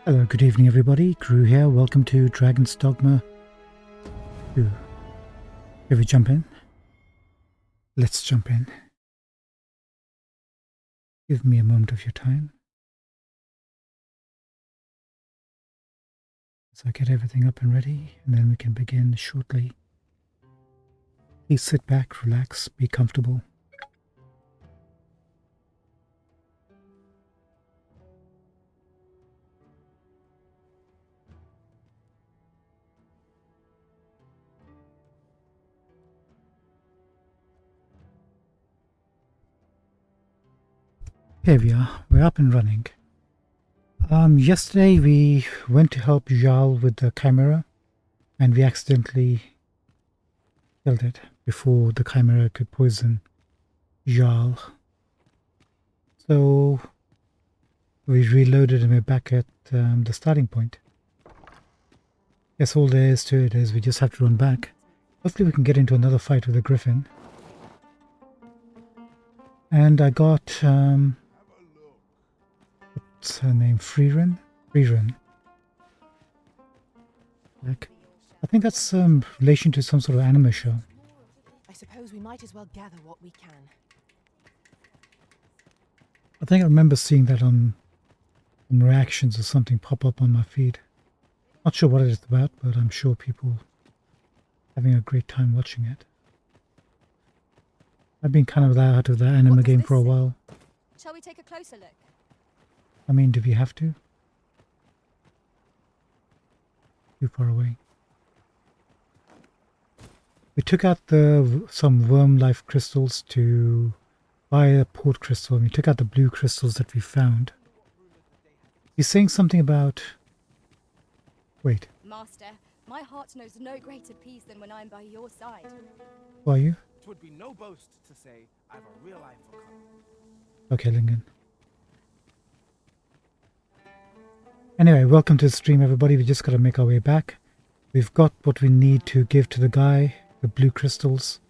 Hello, good evening everybody, Crew here, welcome to Dragon's Dogma 2. Shall we jump in? Let's jump in. Give me a moment of your time. As I get everything up and ready, and then we can begin shortly. Please sit back, relax, be comfortable. Here we are, we're up and running. Yesterday we went to help Jarl with the chimera, and we accidentally killed it before the chimera could poison Jarl. So we reloaded and we're back at the starting point. Guess all there is to it is we just have to run back. Hopefully we can get into another fight with the griffin. And I got what's her name? Freerin? Freerin. Like, I think that's relation to some sort of anime show. I suppose we might as well gather what we can. I think I remember seeing that on reactions or something pop up on my feed. Not sure what it is about, but I'm sure people having a great time watching it. I've been kind of out of the anime game for a while. Shall we take a closer look? I mean, do we have to? Too far away. We took out some worm life crystals to buy a port crystal, and we took out the blue crystals that we found. He's saying something about... Wait. Master, my heart knows no greater peace than when I am by your side. Who are you? It would be no boast to say I've a real eye for color. Okay, Lingen. Anyway, welcome to the stream, everybody. We just got to make our way back. We've got what we need to give to the guy, the blue crystals.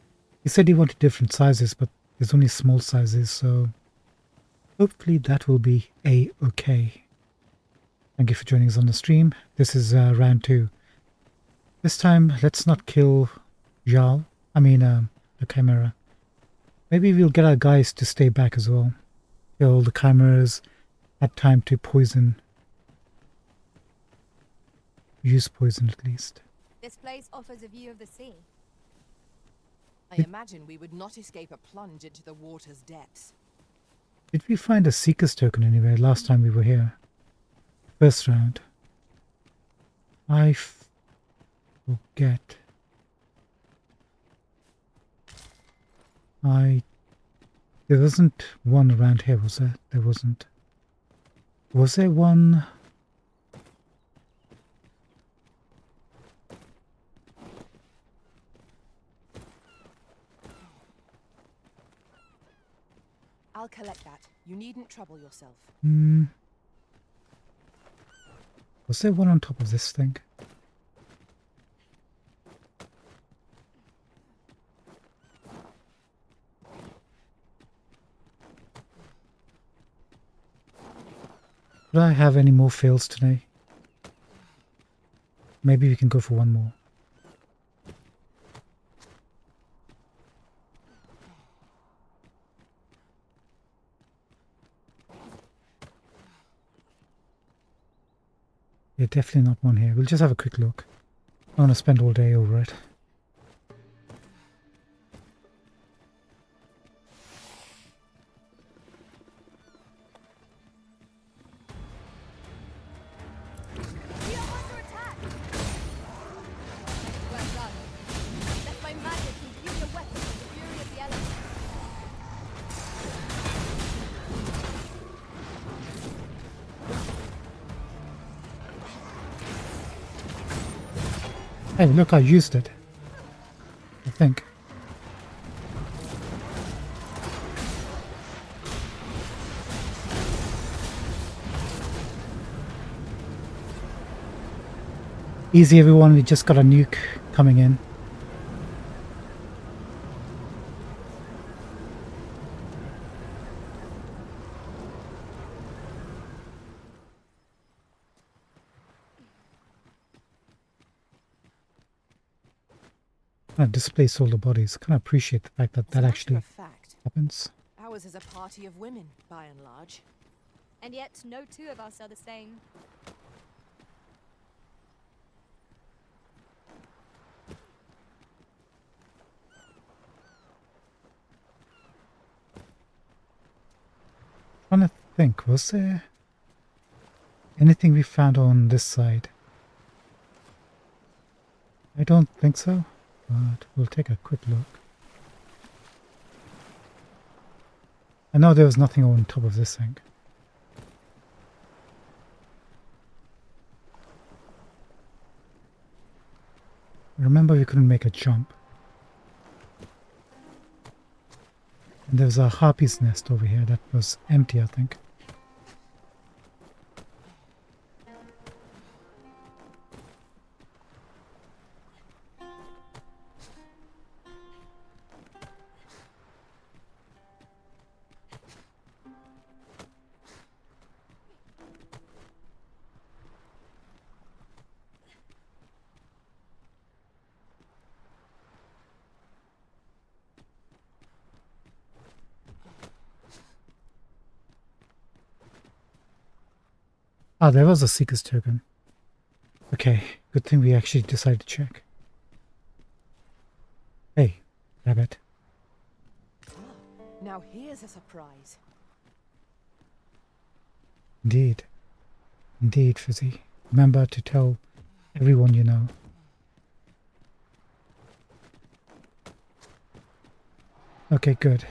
He said he wanted different sizes, but there's only small sizes, so hopefully that will be a-okay. Thank you for joining us on the stream. This is round 2. This time, let's not kill Jarl. The chimera. Maybe we'll get our guys to stay back as well. Kill the chimeras, had time to poison. Use poison at least. This place offers a view of the sea. I imagine we would not escape a plunge into the water's depths. Did we find a Seeker's token anywhere last time we were here? First round. I forget. There wasn't one around here, was there? There wasn't. Was there one? I'll collect that. You needn't trouble yourself. Was there one on top of this thing? Do I have any more fails today? Maybe we can go for one more. Yeah, definitely not one here. We'll just have a quick look. I want to spend all day over it. We are under attack! Well done. Let my magic imbue your weapons with the fury of the elements. Hey, look, I used it. I think. Easy, everyone. We just got a nuke coming in. kind of displace all the bodies. Kind of appreciate the fact that As that a matter actually of fact, happens. ours is a party of women, by and large. And yet, no two of us are the same. Trying to think, was there anything we found on this side? I don't think so, but we'll take a quick look. I know there was nothing on top of this thing. Remember, we couldn't make a jump. And there's a harpy's nest over here that was empty, I think. Ah, there was a Seeker's token. Okay, good thing we actually decided to check. Hey, rabbit. Now here's a surprise. Indeed. Indeed, Fizzy. Remember to tell everyone you know. Okay, good.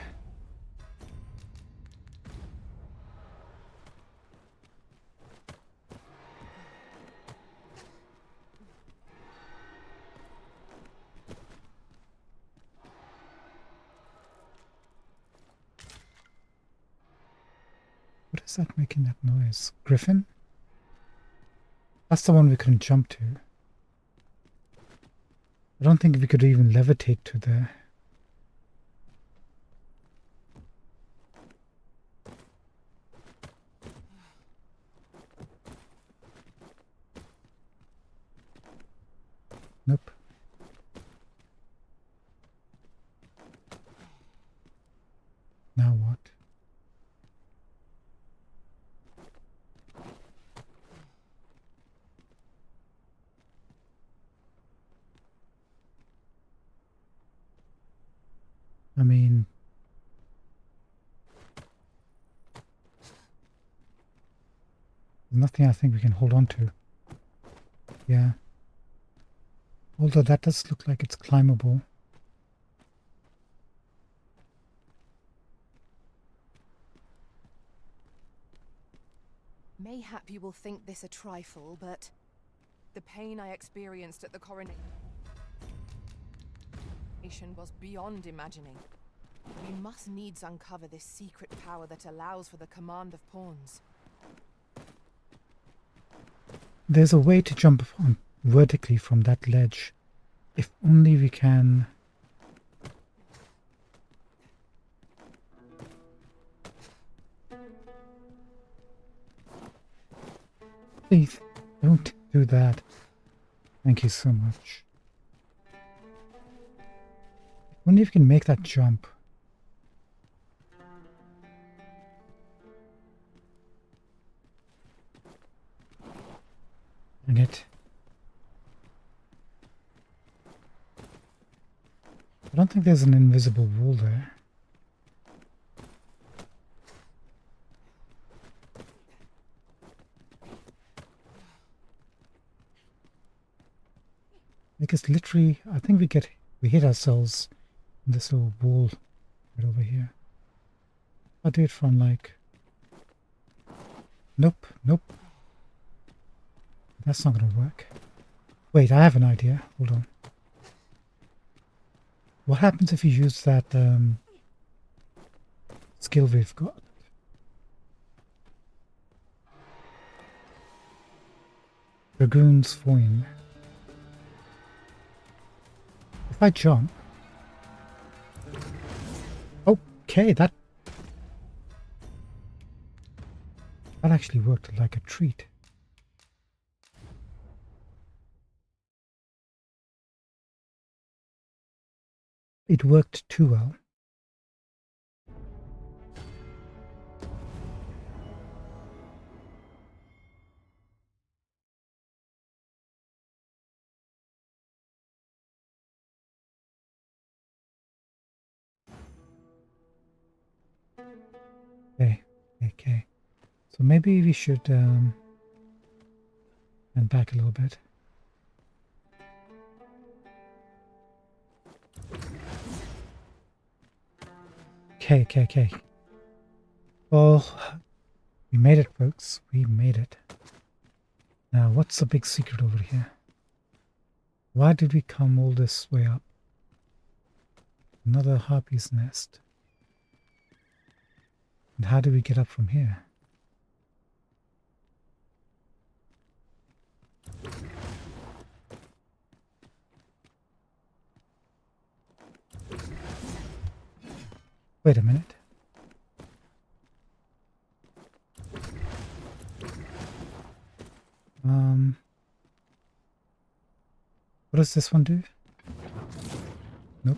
What is that making that noise? Griffin? That's the one we couldn't jump to. I don't think we could even levitate to there. Nope. Now what? I mean, there's nothing I think we can hold on to. Yeah. Although that does look like it's climbable. Mayhap you will think this a trifle, but the pain I experienced at the coronation was beyond imagining. We must needs uncover this secret power that allows for the command of pawns. There's a way to jump on vertically from that ledge. If only we can... Please, don't do that. Thank you so much. If only we can make that jump. Dang it. I don't think there's an invisible wall there. Because literally, I think we hit ourselves in this little wall right over here. I'll do it from like... Nope, nope. That's not gonna work. Wait, I have an idea. Hold on. What happens if you use that skill we've got? Dragoon's Foin. If I jump... Okay, that actually worked like a treat. it worked too well. Okay. So maybe we should and back a little bit. Okay. Well, we made it, folks. We made it. Now, what's the big secret over here? Why did we come all this way up? Another harpy's nest. And how do we get up from here? Wait a minute. What does this one do? Nope.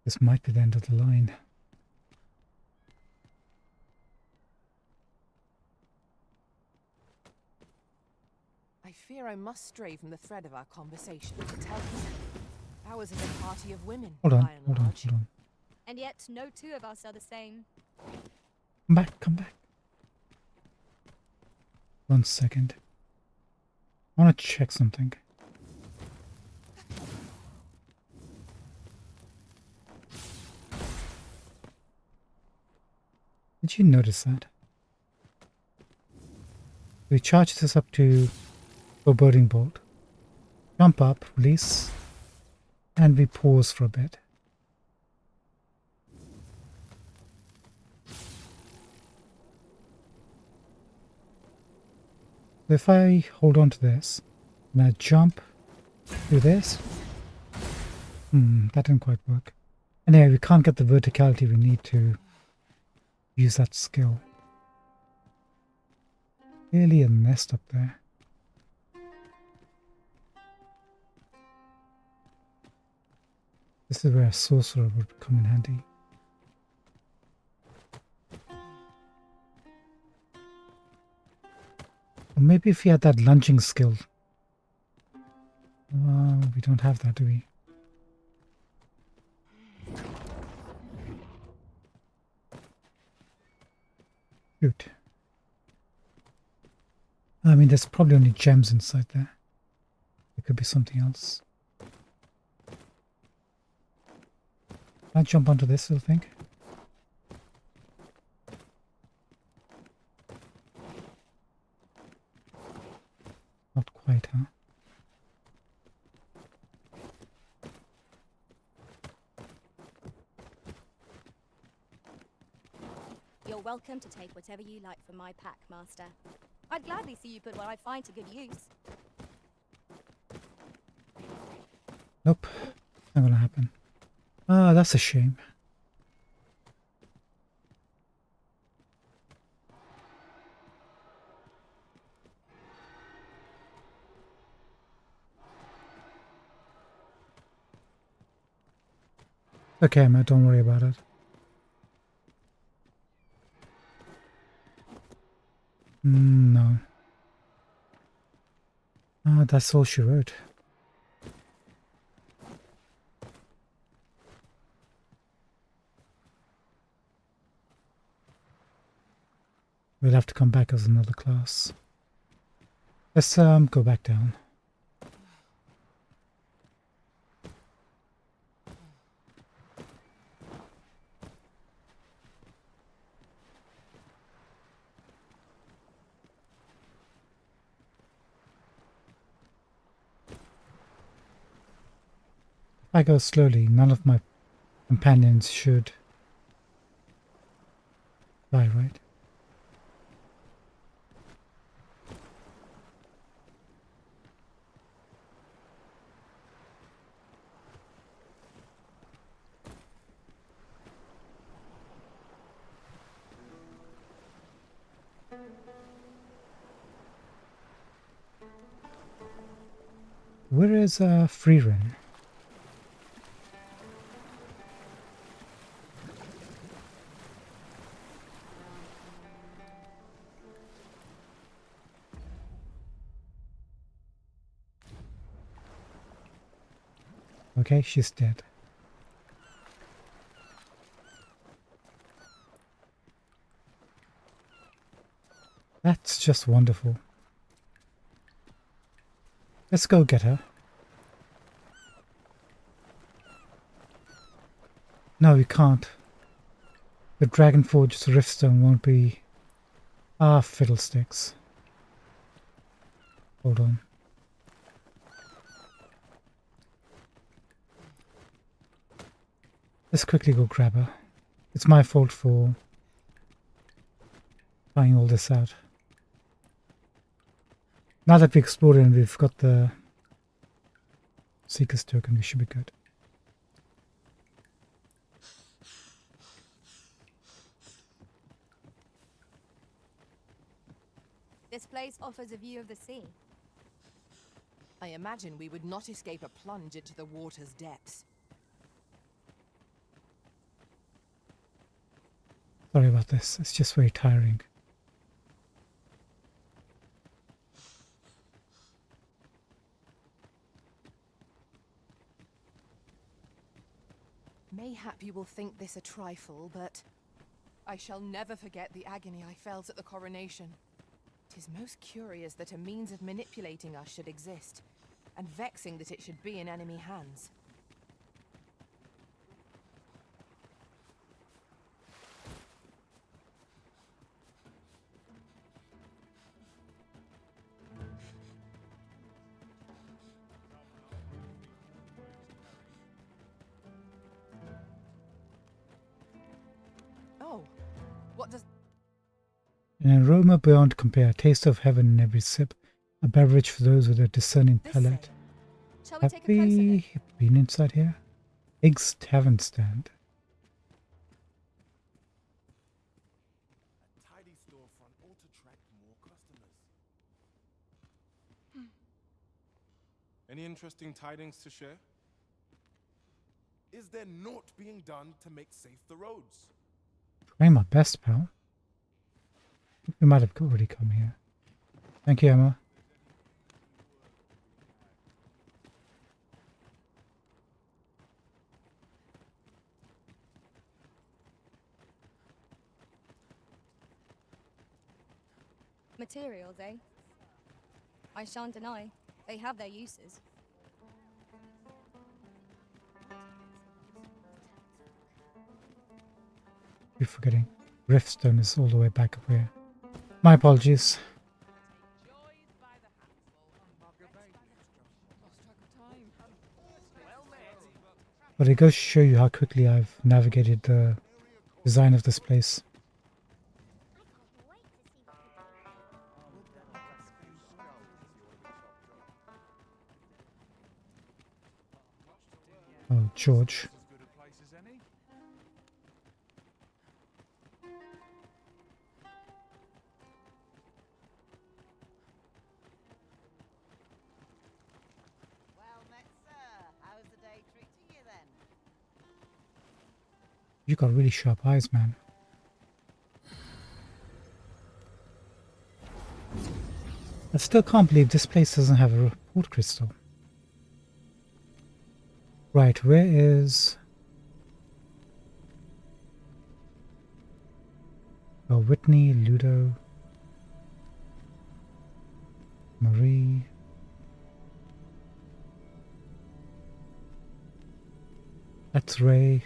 This might be the end of the line. I fear I must stray from the thread of our conversation to tell you. Ours is a party of women, Hold on, by and hold on, large. hold on. And yet, no two of us are the same. Come back. 1 second. I want to check something. Did you notice that? We charge this up to a boarding bolt, jump up, release, and we pause for a bit. So if I hold on to this, and I jump, do this, that didn't quite work. Anyway, we can't get the verticality we need to use that skill. Clearly a nest up there. This is where a sorcerer would come in handy. Or maybe if we had that lunging skill. We don't have that, do we? Shoot. I mean, there's probably only gems inside there. It could be something else. Can I jump onto this little thing? Not quite, huh? You're welcome to take whatever you like from my pack, Master. I'd gladly see you put what I find to good use. Nope. Not gonna happen. Ah, that's a shame. Okay, Matt, don't worry about it. No. Ah, that's all she wrote. We'll have to come back as another class. Let's go back down. I go slowly. None of my companions should die, right? Where is Freerin? Okay, she's dead. That's just wonderful. Let's go get her. No, we can't. The Dragonforge's Riftstone won't be... Ah, fiddlesticks. Hold on. Let's quickly go grab her. It's my fault for trying all this out. Now that we explored and we've got the Seeker's Token, we should be good. This place offers a view of the sea. I imagine we would not escape a plunge into the water's depths. Sorry about this, it's just very tiring. Mayhap you will think this a trifle, but I shall never forget the agony I felt at the coronation. 'Tis most curious that a means of manipulating us should exist, and vexing that it should be in enemy hands. Oh, what does... An aroma beyond compare, taste of heaven in every sip, a beverage for those with a discerning This palate. say? Shall we Have take a closer look? we been inside here? Higgs Tavern Stand. A tidy storefront ought to attract more customers. Any interesting tidings to share? Is there naught being done to make safe the roads? Trying my best, pal. I think we might have already come here. Thank you, Emma. Materials, eh? I shan't deny, they have their uses. Keep forgetting. Riftstone is all the way back up here. My apologies. But it goes to show you how quickly I've navigated the design of this place. Oh, George. As good a place as any? Well met, sir. How's the day treating you then? You got really sharp eyes, man. I still can't believe this place doesn't have a report crystal. Right, where is... Oh, Whitney, Ludo, Marie. That's Ray.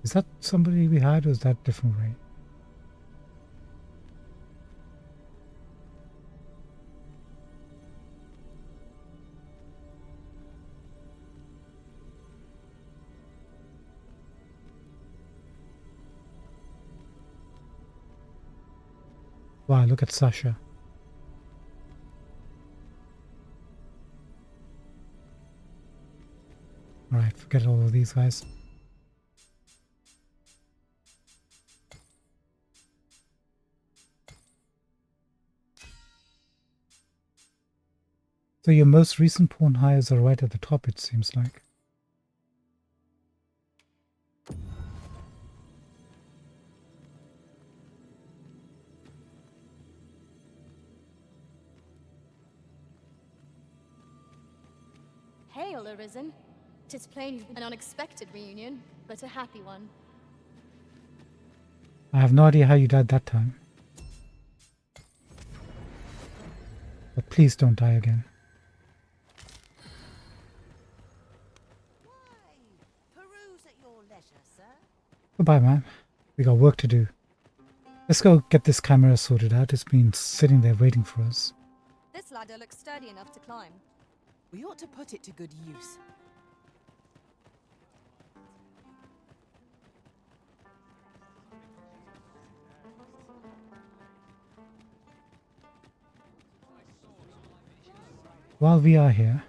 Is that somebody we had or is that different Ray? Wow, look at Sasha. Alright, forget all of these guys. So your most recent pawn hires are right at the top, it seems like. Hail, Arisen. 'Tis plain an unexpected reunion, but a happy one. I have no idea how you died that time. But please don't die again. Why? Peruse at your leisure, sir. Goodbye, man. We got work to do. Let's go get this camera sorted out. It's been sitting there waiting for us. This ladder looks sturdy enough to climb. We ought to put it to good use. While we are here,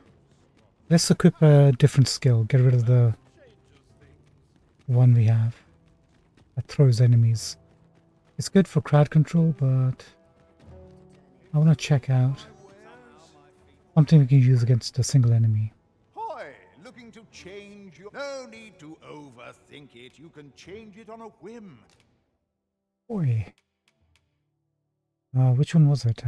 let's equip a different skill. Get rid of the one we have that throws enemies. It's good for crowd control, but I want to check out something we can use against a single enemy. Hoy, looking to change your... No need to overthink it. You can change it on a whim. Boy. Which one was it?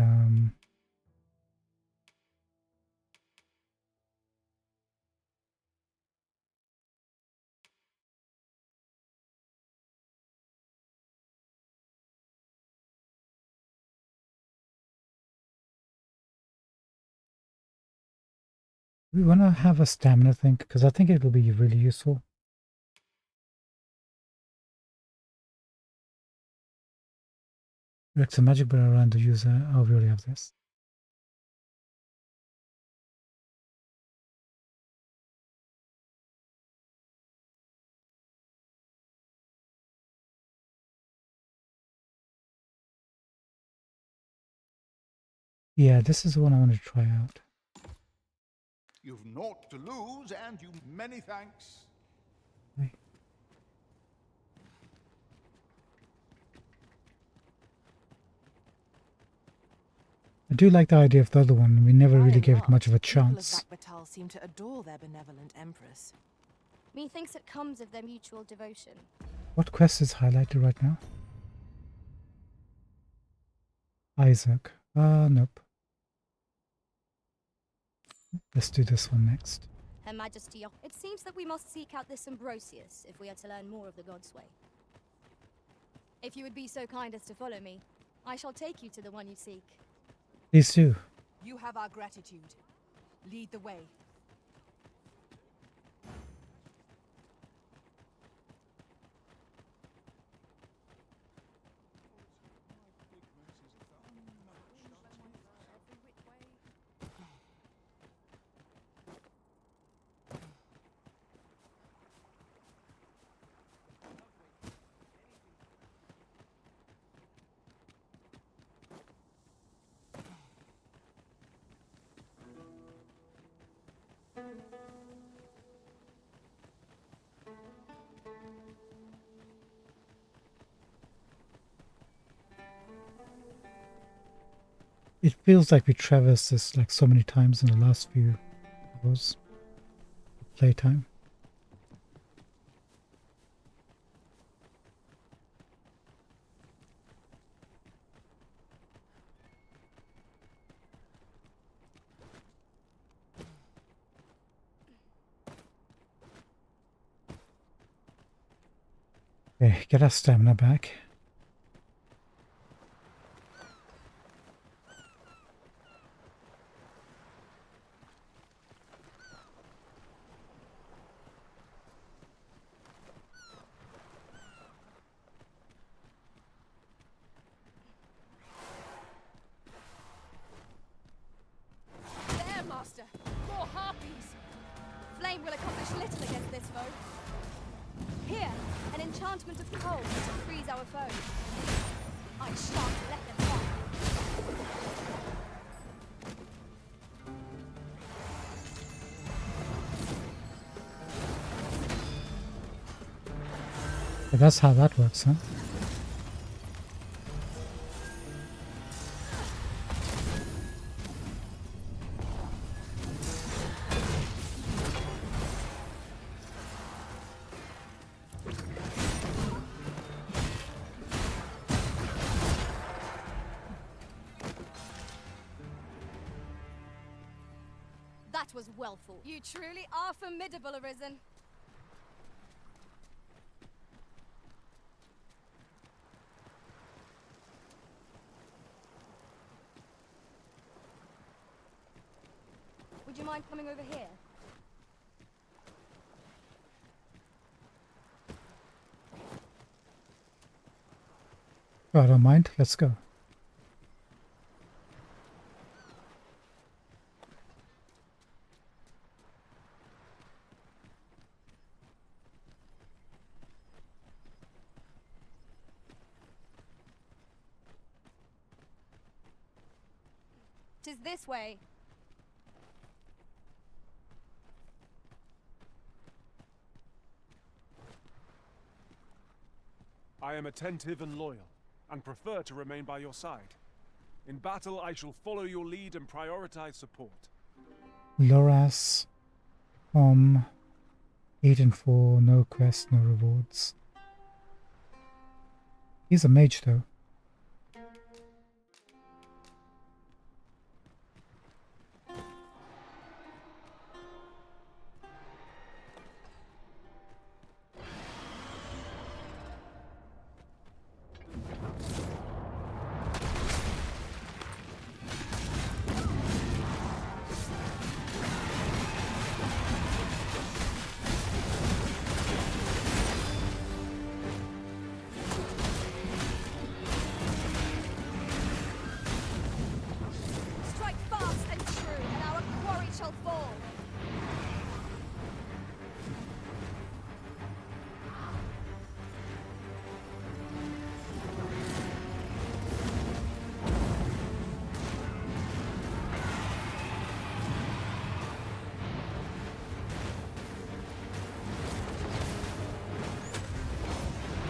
We want to have a stamina thing, because I think it will be really useful. Rex a magic bar around the user. Oh, we already have this. Yeah, this is the one I want to try out. You've naught to lose, and you many thanks. Okay. I do like the idea of the other one. We never By really and gave it much of a large, people chance. of Bakbatal seem to adore their benevolent empress. Methinks it comes of their mutual devotion. What quest is highlighted right now? Isaac. Nope. Let's do this one next. Her Majesty, it seems that we must seek out this Ambrosius if we are to learn more of the God's way. If you would be so kind as to follow me, I shall take you to the one you seek. Please do. You have our gratitude. Lead the way. It feels like we traversed this like so many times in the last few hours of playtime. Okay, get our stamina back. There, Master! More harpies! Flame will accomplish little against this foe. Here, an enchantment of cold to freeze our foe. I shan't let them on. But that's how that works, huh? That was well fought. You truly are formidable, Arisen. Would you mind coming over here? Oh, I don't mind. Let's go. Tis this way. I am attentive and loyal, and prefer to remain by your side. In battle, I shall follow your lead and prioritize support. Loras, 8 and 4, no quest, no rewards. He's a mage though. Strike fast and true, and our quarry shall fall.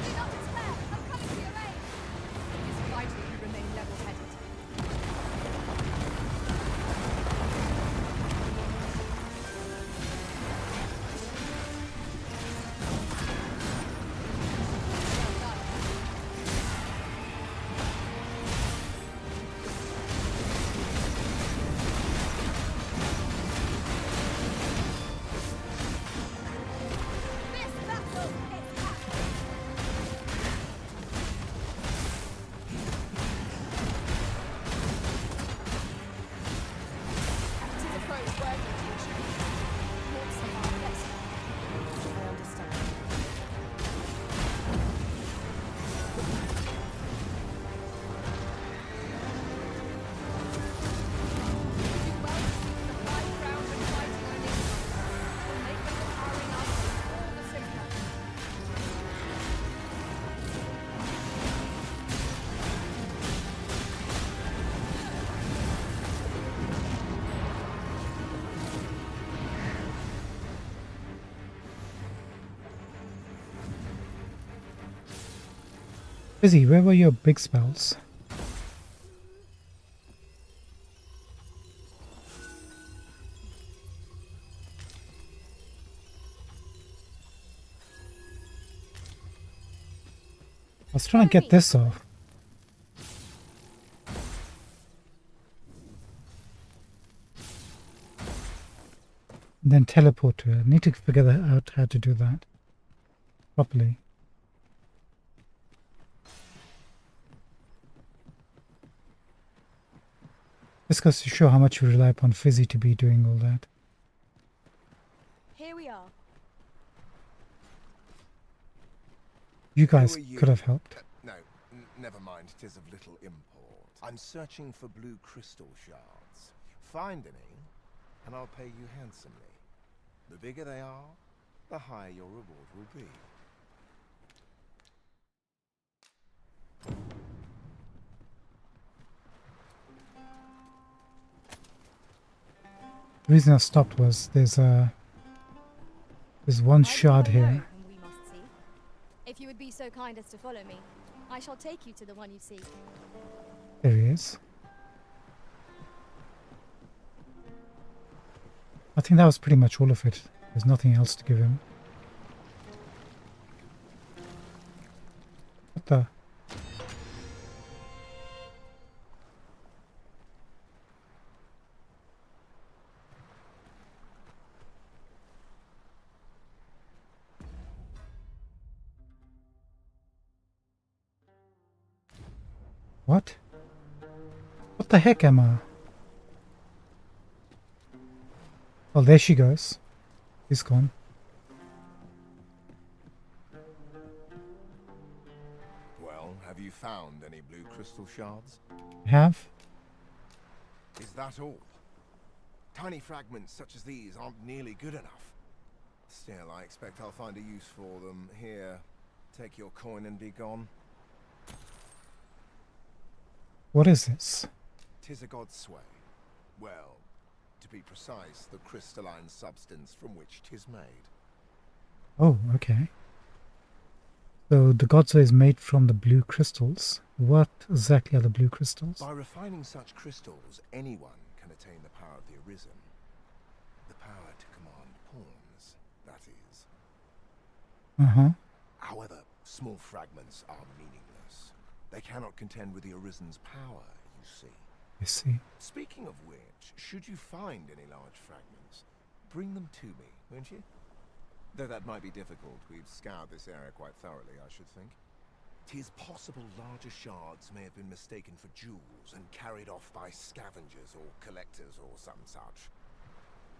Do not despair. I'm coming to your aid. It is vital you remain level-headed. This battle is happening. Tis a prose worthy of you. What's the harm? Yes. I understand. You do well to seek the high ground and fighting on an issue. Will make them empowering us all the safer. Busy, where were your big spells? I was trying to get this off. And then teleport to it. I need to figure out how to do that properly. This goes to show how much we rely upon Fizzy to be doing all that. Here we are. You guys Who are you? could have helped. No, never mind. 'Tis of little import. I'm searching for blue crystal shards. Find any, and I'll pay you handsomely. The bigger they are, the higher your reward will be. The reason I stopped was there's one Why do shard I know here. whom we must seek? If you would would be so kind as to follow me, I shall take you to the one you seek. There he is. I think that was pretty much all of it. There's nothing else to give him. What the? What? What the heck, Emma? Oh, there she goes. He's gone. Well, have you found any blue crystal shards? Have? Is that all? Tiny fragments such as these aren't nearly good enough. Still, I expect I'll find a use for them. Here, take your coin and be gone. What is this? 'Tis a god's sway. Well, to be precise, the crystalline substance from which 'tis made. Oh, okay. So the God's is made from the blue crystals. What exactly are the blue crystals? By refining such crystals, anyone can attain the power of the Arisen. The power to command pawns, that is. Uh-huh. However, small fragments are meaningless. They cannot contend with the Arisen's power, you see. I see. Speaking of which, should you find any large fragments, bring them to me, won't you? Though that might be difficult, we've scoured this area quite thoroughly, I should think. 'Tis possible larger shards may have been mistaken for jewels and carried off by scavengers or collectors or some such.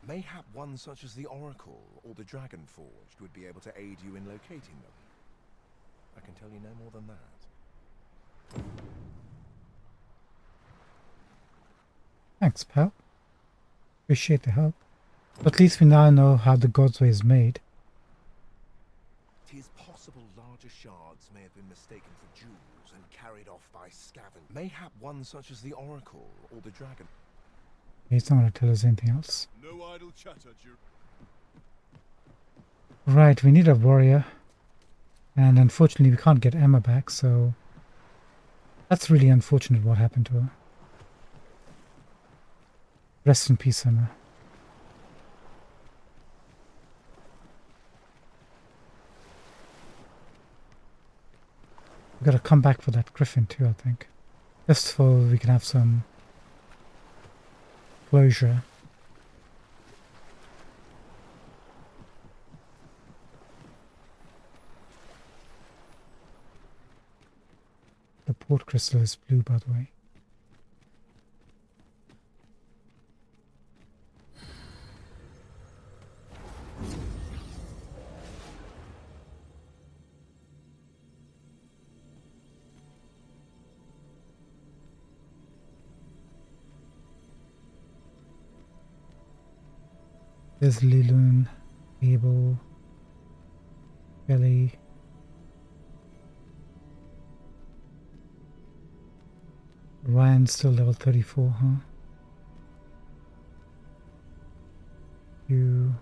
Mayhap one such as the Oracle or the Dragon Forged would be able to aid you in locating them. I can tell you no more than that. Thanks, pal. Appreciate the help. At least we now know how the God's Way is made. 'Tis possible larger shards may have been mistaken for jewels and carried off by scavengers. Mayhap one such as the Oracle or the Dragon. He's not going to tell us anything else. No idle chatter, Right, we need a warrior. And unfortunately we can't get Emma back, so... That's really unfortunate what happened to her. Rest in peace, Emma. We gotta come back for that griffin too, I think. Just so we can have some closure. The port crystal is blue, by the way. There's Liloon, Abel, Belly. Ryan's still level 34, huh? You.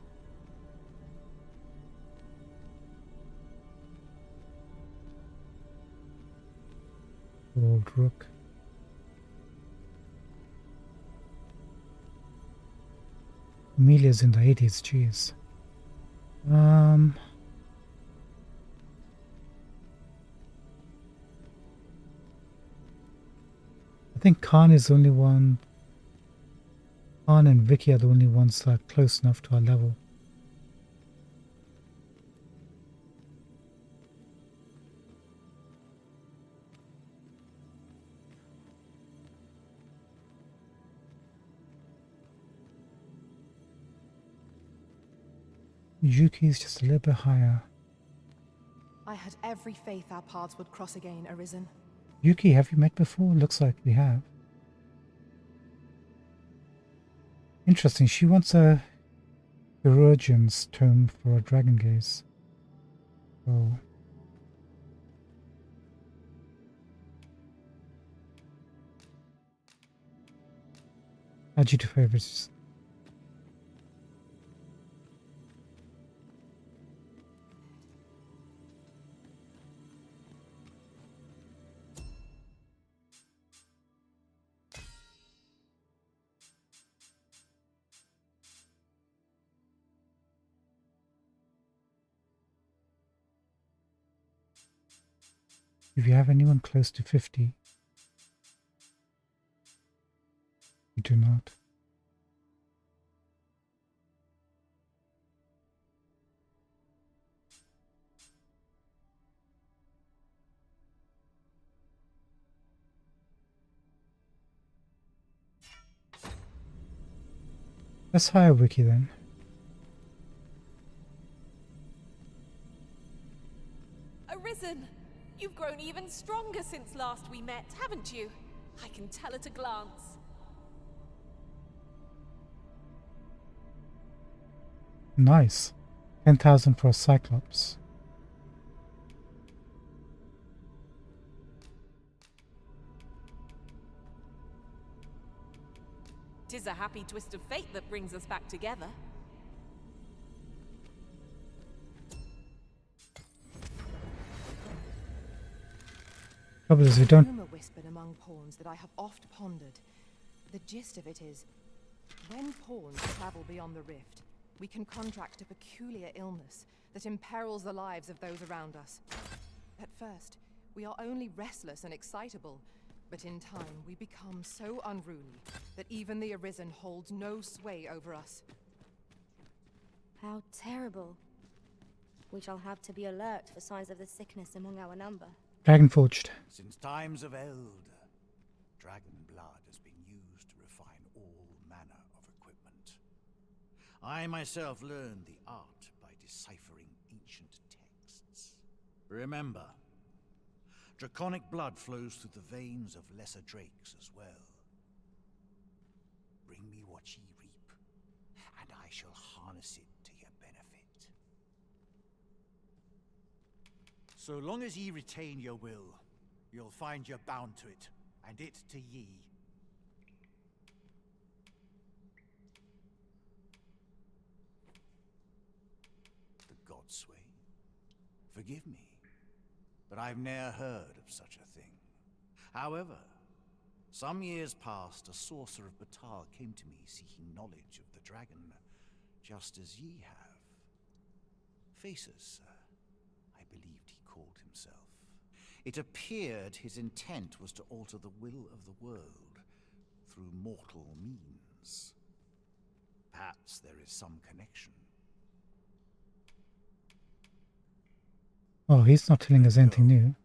Old Rook. Amelia's in the 80s, jeez. I think Khan is the only one. Khan and Vicky are the only ones that are close enough to our level. Yuki's just a little bit higher. I had every faith our paths would cross again, Arisen. Yuki, have you met before? Looks like we have. Interesting, she wants a Chirurgeon's tome for a dragon gaze. Oh. Add you to favorites. If you have anyone close to 50, you do not. Let's hire Wiki then. Arisen! You've grown even stronger since last we met, haven't you? I can tell at a glance. Nice. 10,000 for a Cyclops. Tis a happy twist of fate that brings us back together. Trouble is we don't. Rumor whispered among pawns that I have oft pondered. The gist of it is, when pawns travel beyond the rift, we can contract a peculiar illness that imperils the lives of those around us. At first, we are only restless and excitable, but in time we become so unruly that even the Arisen holds no sway over us. How terrible. We shall have to be alert for signs of the sickness among our number. Dragonforged. Since times of eld, dragon blood has been used to refine all manner of equipment. I myself learned the art by deciphering ancient texts. Remember, draconic blood flows through the veins of lesser drakes as well. Bring me what ye reap, and I shall harness it to your benefit. So long as ye retain your will, you'll find you're bound to it, and it to ye. The Godsway? Forgive me, but I've ne'er heard of such a thing. However, some years past, a sorcerer of Batal came to me seeking knowledge of the dragon, just as ye have. Faces, I believed he called himself. It appeared his intent was to alter the will of the world through mortal means. Perhaps there is some connection. Oh, he's not telling us anything new.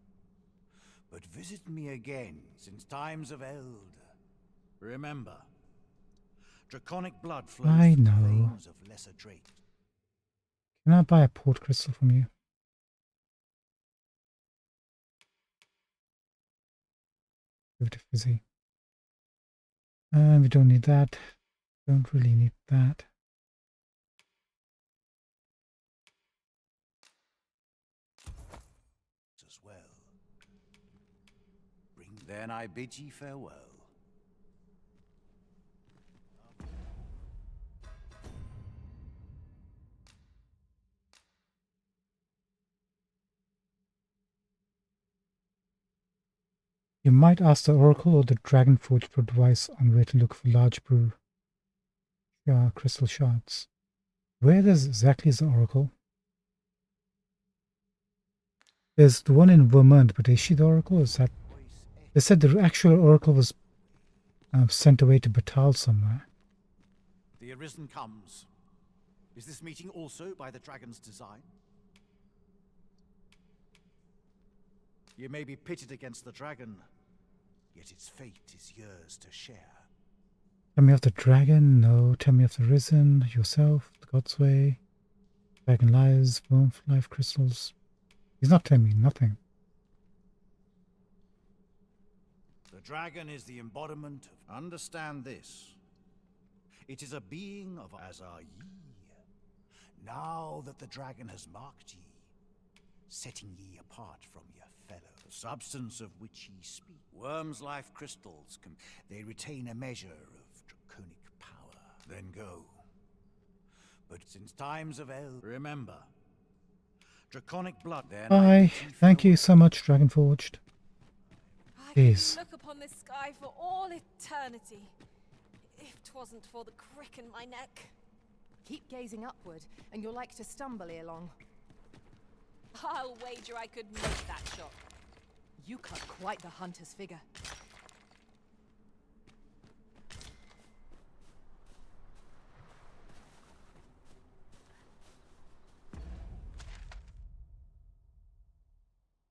But visit me again, since times of eld. Remember, draconic blood flows I through the know. veins of lesser drakes. Can I buy a port crystal from you? Give it to Fizzy. We don't need that. Don't really need that. As well. Then I bid ye farewell. You might ask the Oracle or the Dragonforge for advice on where to look for large brew crystal shards. Where exactly is the Oracle? There's the one in Vermont, but is she the Oracle? Is that? They said the actual Oracle was sent away to Batal somewhere. The Arisen comes. Is this meeting also by the dragon's design? You may be pitted against the dragon, yet its fate is yours to share. Tell me of the dragon? No. Tell me of the Risen, yourself, the Godsway, Dragon Lies, Warmth, Life Crystals. He's not telling me nothing. The dragon is the embodiment of... Understand this. It is a being of as are ye. Now that the dragon has marked ye, setting ye apart from your fellow, the substance of which ye speak. Worms' life crystals, they retain a measure of draconic power. Then go. But since times of eld, remember, draconic blood. Then Bye. Thank you so much, Dragonforged. I Jeez. could look upon this sky for all eternity, if 'twasn't for the crick in my neck. Keep gazing upward, and you're like to stumble ere long. I'll wager I could make that shot. You cut quite the hunter's figure.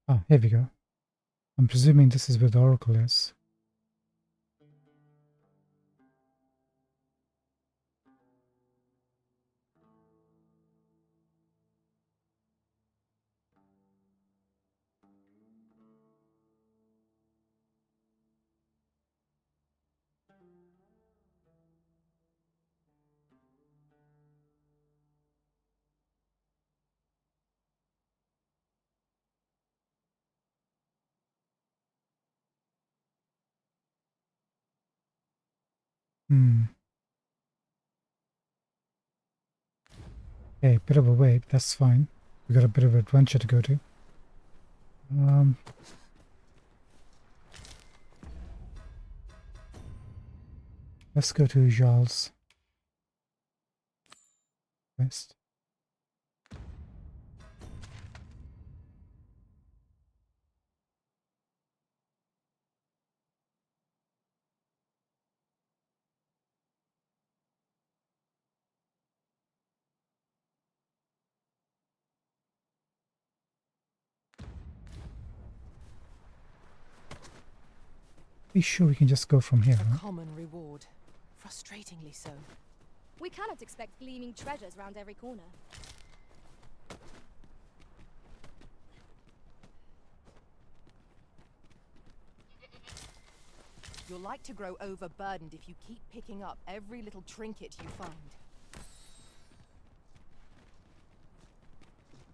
Ah, here we go. I'm presuming this is where the oracle is. Okay, bit of a wait, that's fine. We got a bit of adventure to go to. Let's go to Jarl's West. Be sure we can just go from here, A right? common reward. Frustratingly so. We cannot expect gleaming treasures round every corner. You're like to grow overburdened if you keep picking up every little trinket you find.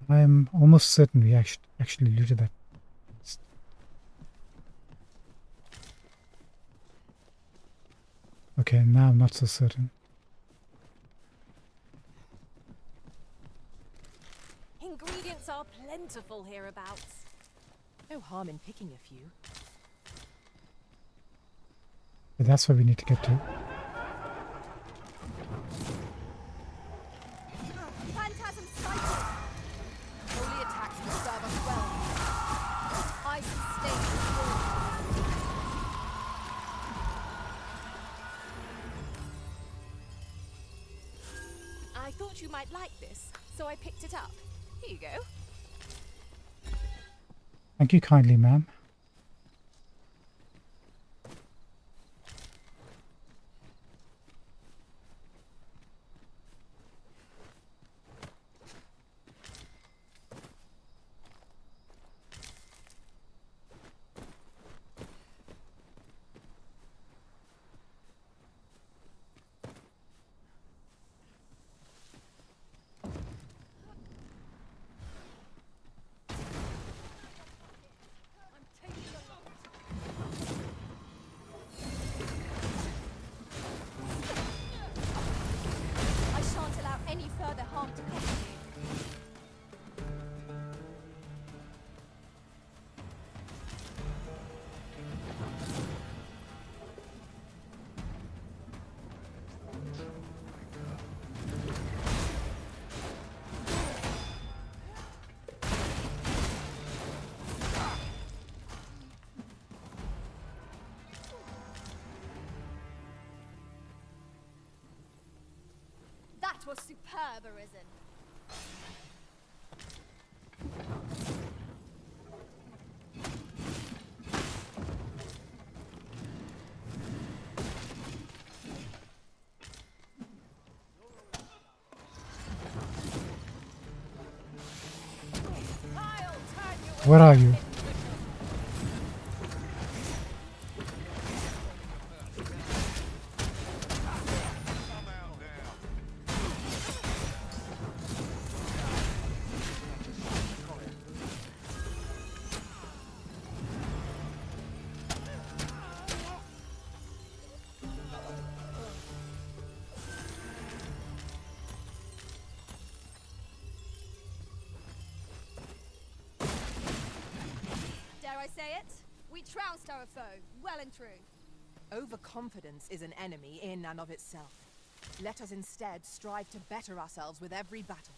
I'm almost certain we actually looted that. Okay, now I'm not so certain. Ingredients are plentiful hereabouts. No harm in picking a few. But that's where we need to get to. Phantasm sighted! Holy attacks will serve us well. I sustain the fall. I thought you might like this, so I picked it up. Here you go. Thank you kindly, ma'am. I shan't allow any further harm to come to you. That was superb, Arisen. Where are you? Dare I say it? We trounced our foe, well and true. Overconfidence is an enemy in and of itself. Let us instead strive to better ourselves with every battle.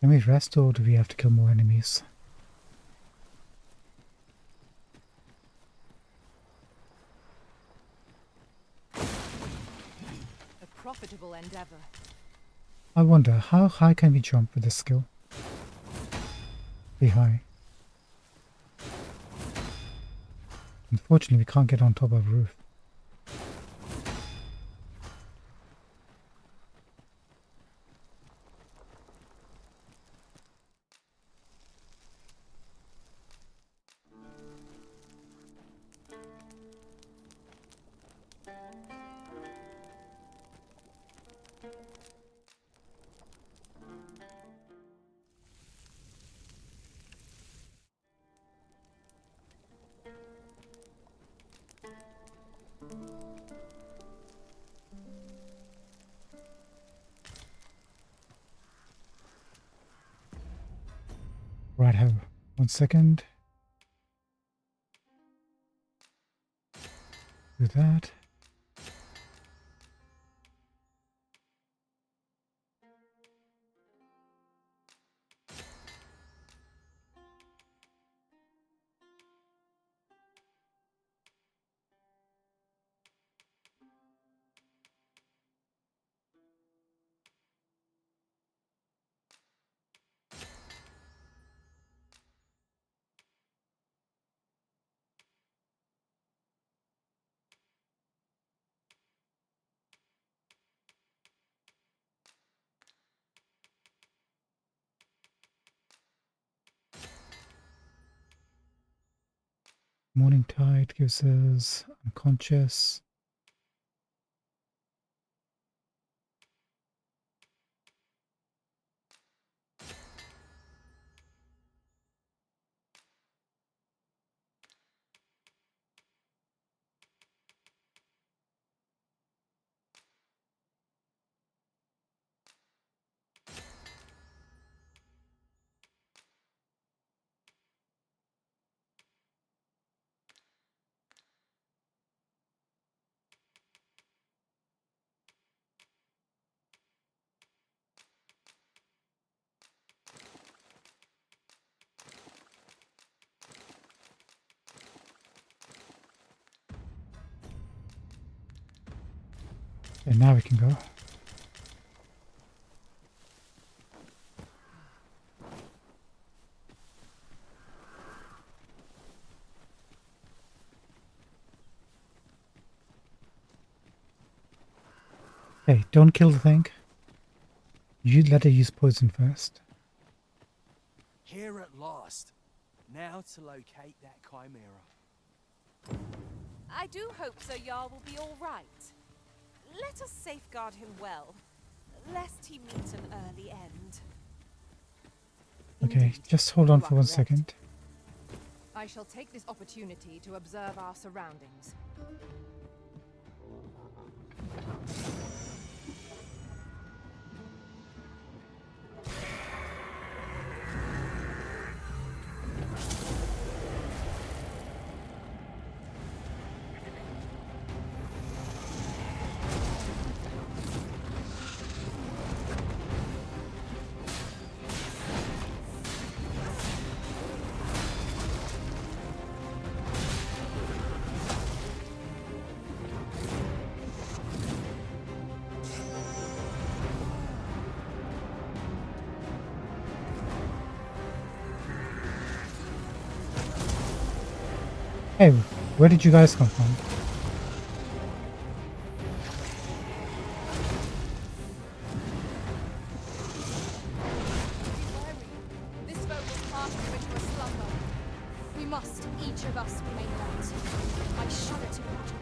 Can we rest or do we have to kill more enemies? A profitable endeavor. I wonder, how high can we jump with this skill? Be high. Unfortunately, we can't get on top of a roof. Right, have 1 second. Do that. Morning tide gives us unconscious. And now we can go. Hey, don't kill the thing. You let her use poison first. Here at last. Now to locate that chimera. I do hope Sir Jarl will be all right. Let us safeguard him well, lest he meet an early end. Okay, Indeed, just hold on you for are 1 correct. second. I shall take this opportunity to observe our surroundings. Hey, where did you guys come from? This boat was passing into a slumber. We must, each of us, remain alert. I shudder to imagine.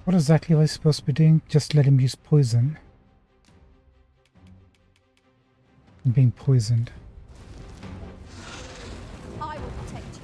What exactly was I supposed to be doing? Just let him use poison. I'm being poisoned. I will protect you.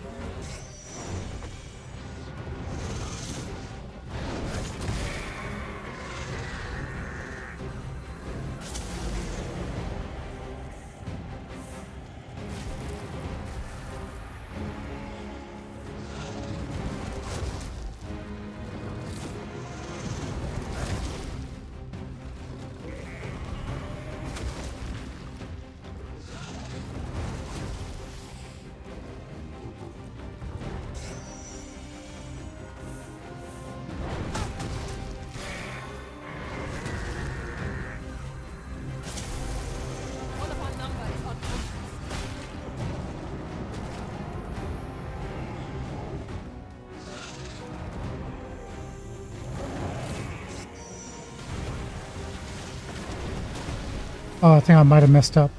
Oh, I think I might have messed up.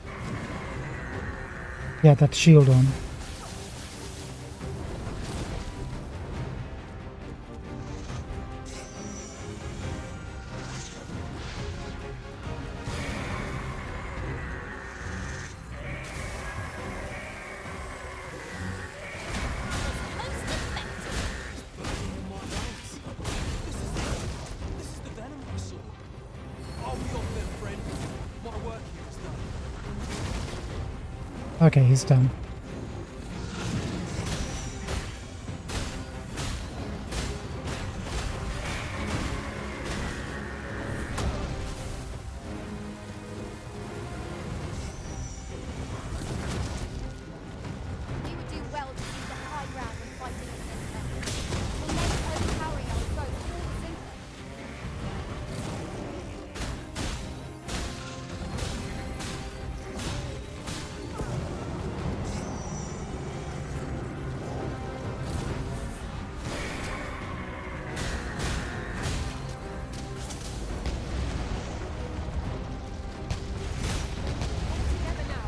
Yeah, that shield on. This is the venom I saw. I'll be off then, friend. My work here is done. Okay, he's done. We would do well to keep the high ground when fighting in this battle. We'll make overpowering our foes all the simpler. Together now.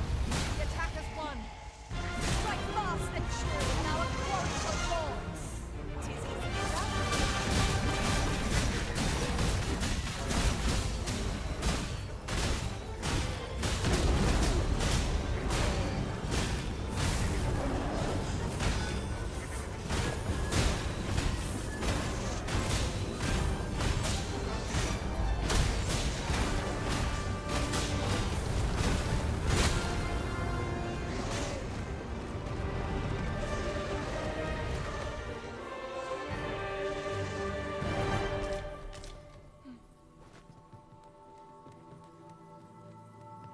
The attack has won. Strike fast and sure, and our quarry shall fall. 'Tis easily done.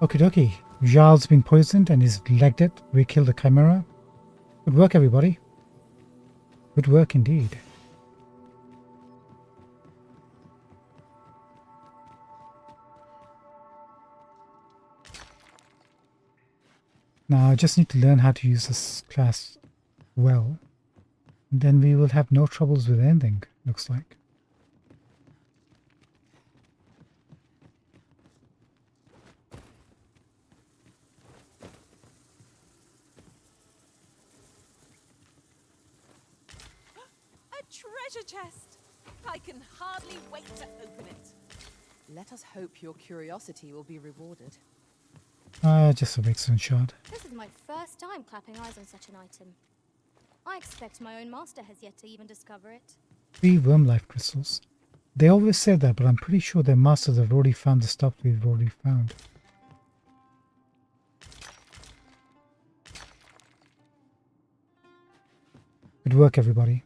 Okie dokie. Jarl's been poisoned and he's legged it. We killed the Chimera. Good work, everybody. Good work indeed. Now I just need to learn how to use this class well. And then we will have no troubles with anything, looks like. A treasure chest! I can hardly wait to open it. Let us hope your curiosity will be rewarded. Just a Vixen shard. This is my first time clapping eyes on such an item. I expect my own master has yet to even discover it. 3 worm life crystals. They always say that, but I'm pretty sure their masters have already found the stuff we've already found. Good work, everybody.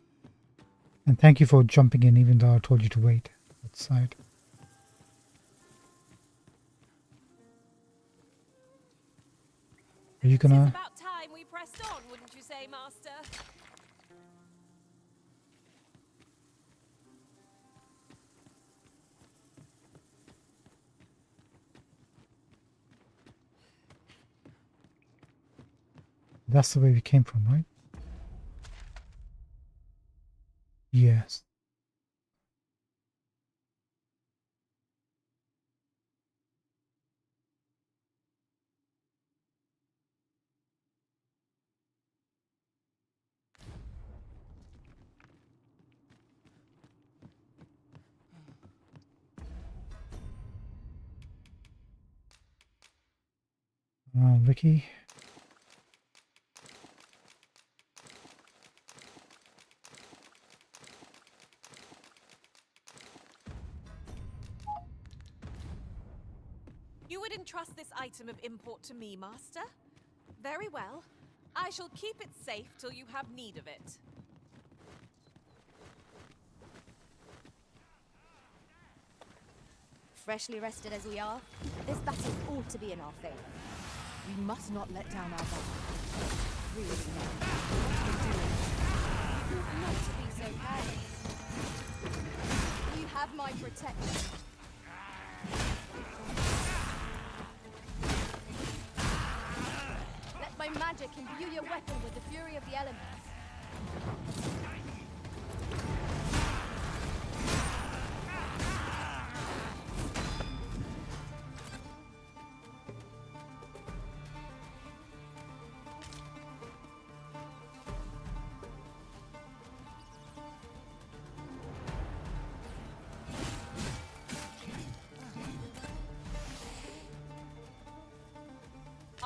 And thank you for jumping in even though I told you to wait outside. Are you It's gonna... about time we pressed on, wouldn't you say, Master? That's the way we came from, right? Yes. Vicky. You would entrust this item of import to me, Master? Very well. I shall keep it safe till you have need of it. Freshly rested as we are, this battle ought to be in our favor. We must not let down our guard. Really, Not to be so careless. You have my protection. Let my magic imbue your weapon with the fury of the elements.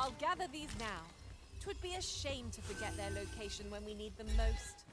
I'll gather these now. 'Twould be a shame to forget their location when we need them most.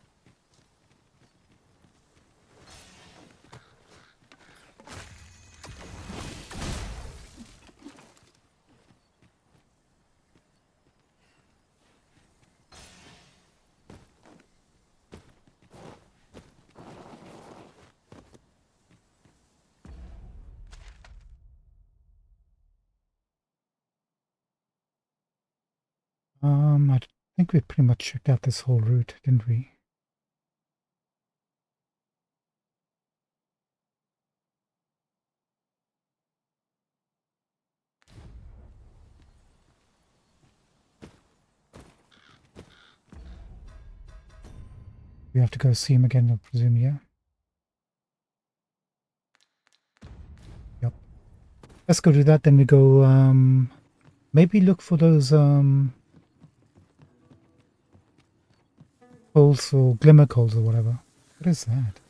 I think we pretty much checked out this whole route, didn't we? We have to go see him again, I presume, yeah? Yep. Let's go do that, then we go, maybe look for those, coals or glimmer coals or whatever. What is that?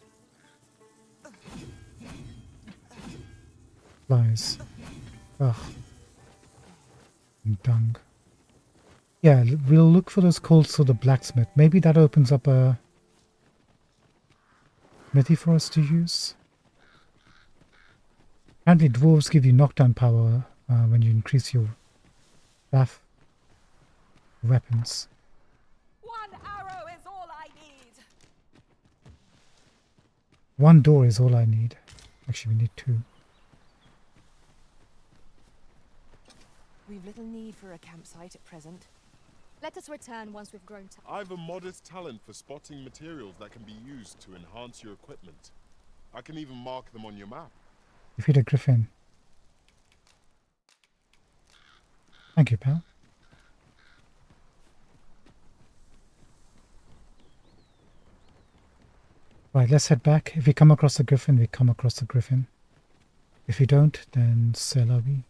Flies. Ugh. And dung. Yeah, we'll look for those coals for the blacksmith. Maybe that opens up a smithy for us to use. Apparently dwarves give you knockdown power when you increase your staff weapons. One arrow is all I need. One door is all I need. Actually, we need two. We've little need for a campsite at present. Let us return once we've grown to... I've a modest talent for spotting materials that can be used to enhance your equipment. I can even mark them on your map. Defeat a griffin. Thank you, pal. Right, let's head back. If we come across a griffin, we come across a griffin. If we don't, then c'est la vie.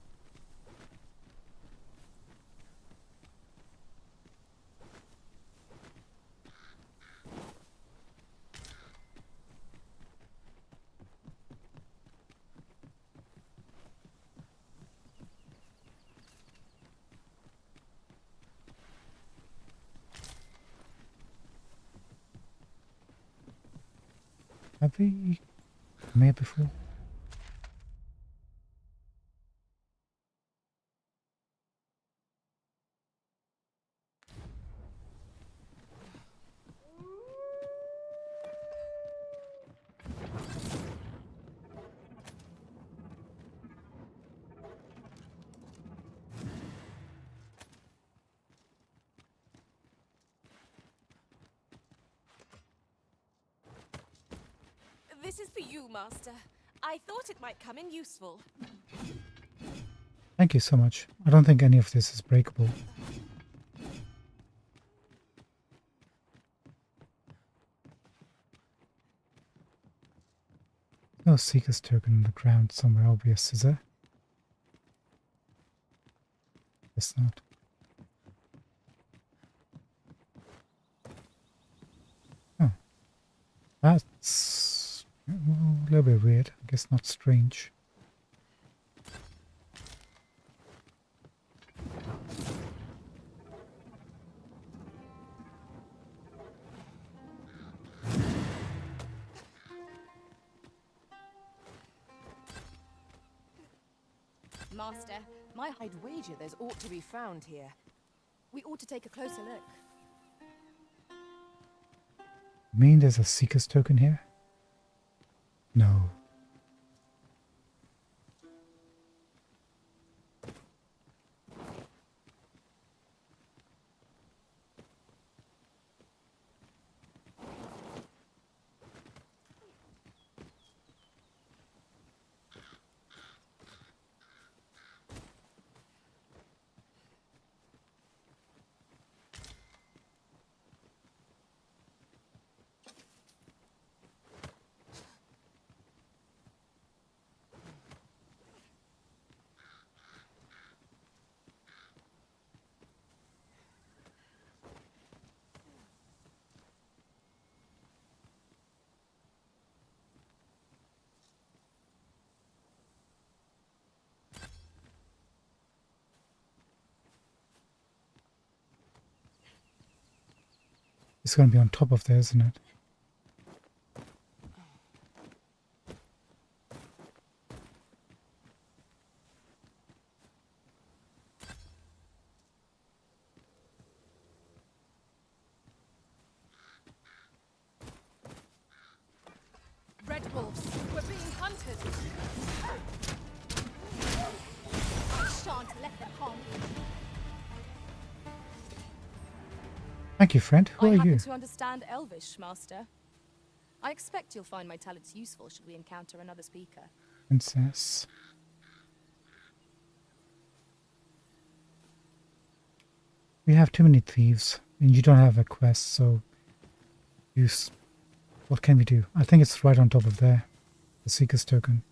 Have we come here before? This is for you, Master. I thought it might come in useful. Thank you so much. I don't think any of this is breakable. No Seeker's token on the ground somewhere obvious, is there? Guess not. Oh. That's a little bit weird. I guess not strange. Master, my... I'd wager there's aught to be found here. We ought to take a closer look. You mean there's a Seeker's token here? No. It's going to be on top of there, isn't it? Red wolves, we're being hunted. I shan't let them harm you. Thank you, friend. Who I are happen you? to understand Elvish, Master. I expect you'll find my talents useful should we encounter another speaker. Princess. We have too many thieves, and you don't have a quest, so use. What can we do? I think it's right on top of there. The Seeker's Token.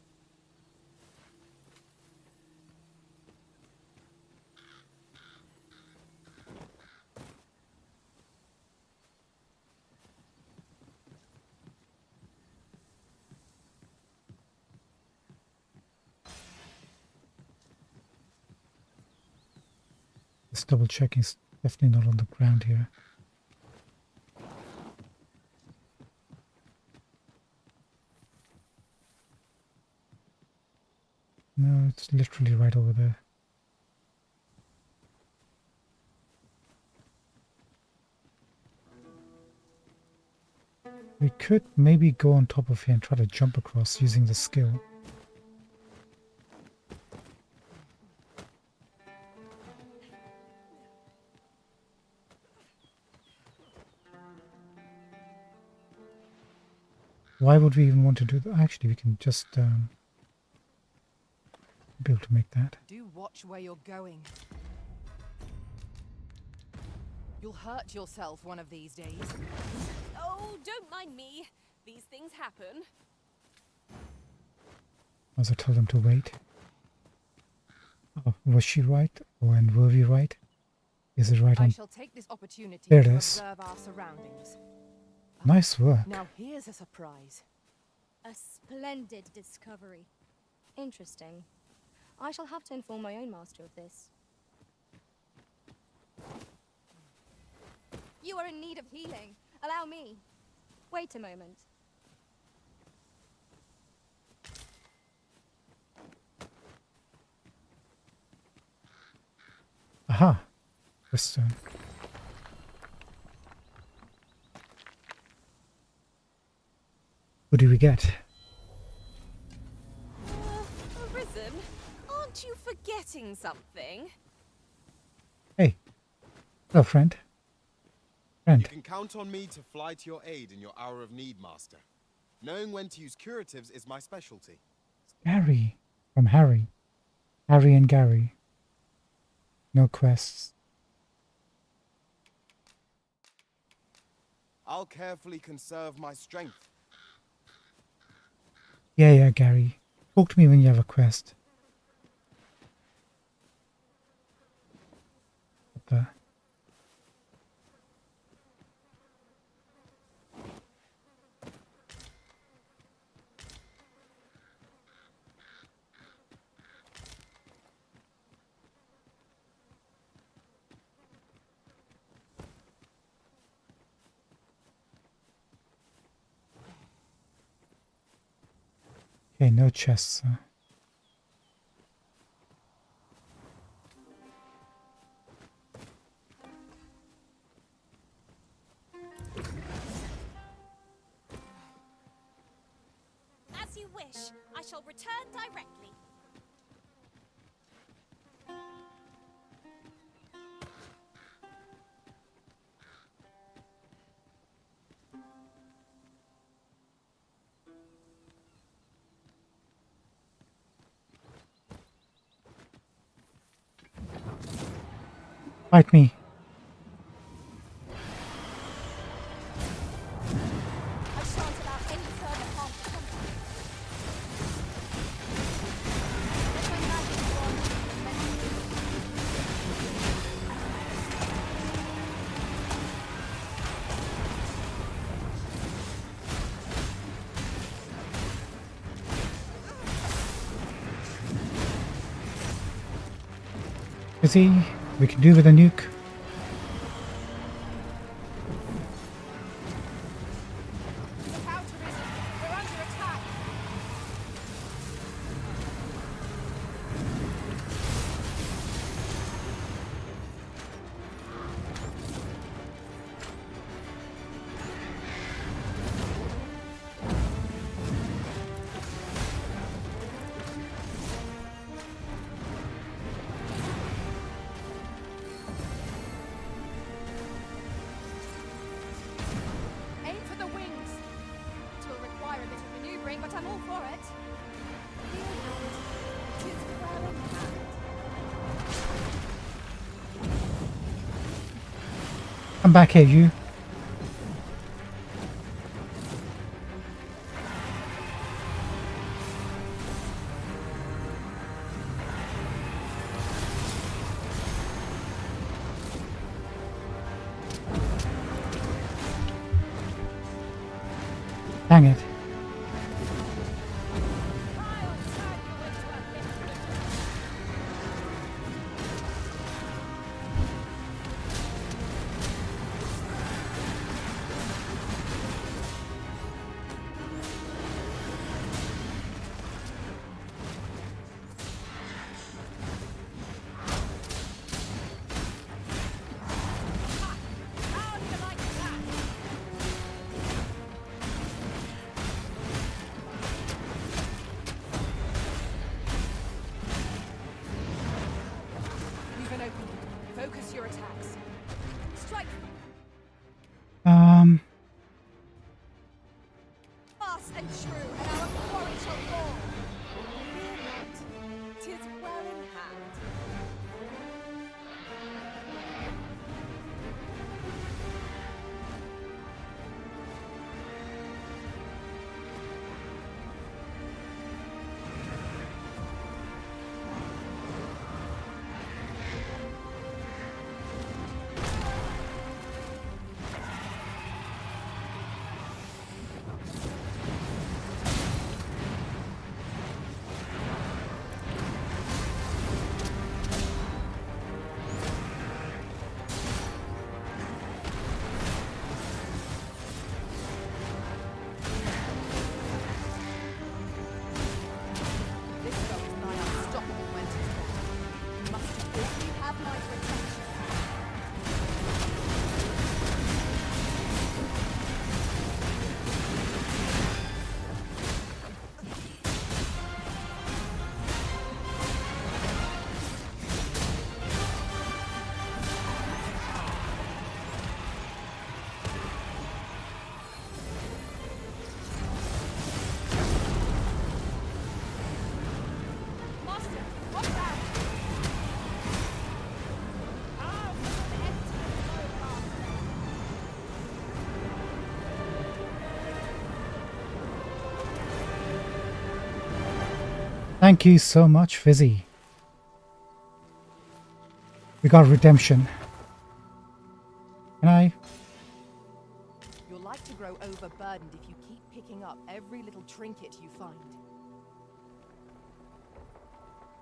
Just double checking, it's definitely not on the ground here. No, it's literally right over there. We could maybe go on top of here and try to jump across using the skill. Why would we even want to do that? Actually, we can just be able to make that. Do watch where you're going. You'll hurt yourself one of these days. Oh, don't mind me. These things happen. As I tell them to wait. Oh, was she right? Oh, and were we right? Is it right I on? shall take this opportunity There it to is. observe our surroundings. Nice work. Now here's a surprise. A splendid discovery. Interesting. I shall have to inform my own master of this. You are in need of healing. Allow me. Wait a moment. Aha. Crystal. What do we get? Arisen, aren't you forgetting something? Hey. Hello, friend. You can count on me to fly to your aid in your hour of need, Master. Knowing when to use curatives is my specialty. Gary. From Harry. Harry and Gary. No quests. I'll carefully conserve my strength. Yeah, Gary. Talk to me when you have a quest. What the? Okay, no chests. As you wish. I shall return directly. Fight me. I shan't allow any further harm to come to you. Let my magic go on immensely. You see, we can do with a nuke. Come back here, you. Dang it. You've been opened. Focus your attacks. Strike Um, fast and true, and our quarry shall fall. Fear not. 'Tis well in hand. This foe is nigh unstoppable when 'tis ready. You must do this. You have my protection. Master, watch out! Out! An empty foe, Master. thank you so much, Fizzy. We got redemption. Can I? You're like to grow overburdened if you keep picking up every little trinket you find.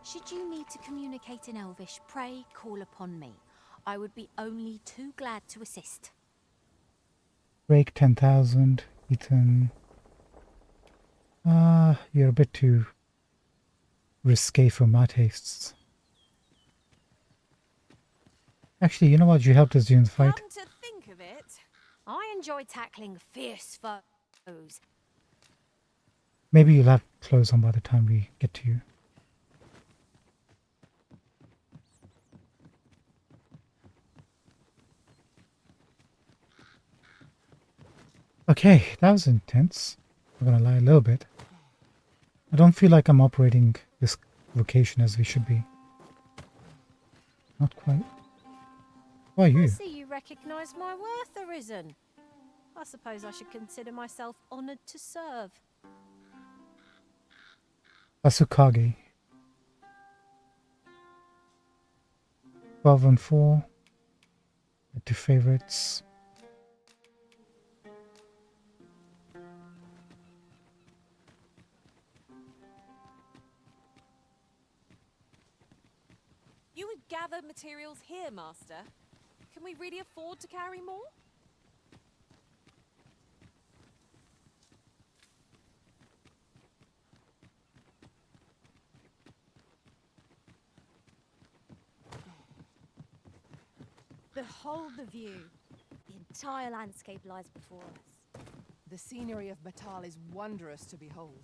Should you need to communicate in Elvish, pray call upon me. I would be only too glad to assist. Break 10,000. Ethan. You're a bit too risque for my tastes. Actually, you know what? You helped us during the fight. Come to think of it, I enjoy tackling fierce foes. Maybe you'll have clothes on by the time we get to you. Okay, that was intense. I'm gonna lie a little bit. I don't feel like I'm operating this location as we should be. Not quite. Who are I you? see you recognise my worth, Arisen. I suppose I should consider myself honoured to serve. Asukage. 12 and 4. Add to favorites. You would gather materials here, Master. Can we really afford to carry more? Behold the view. The entire landscape lies before us. The scenery of Batal is wondrous to behold.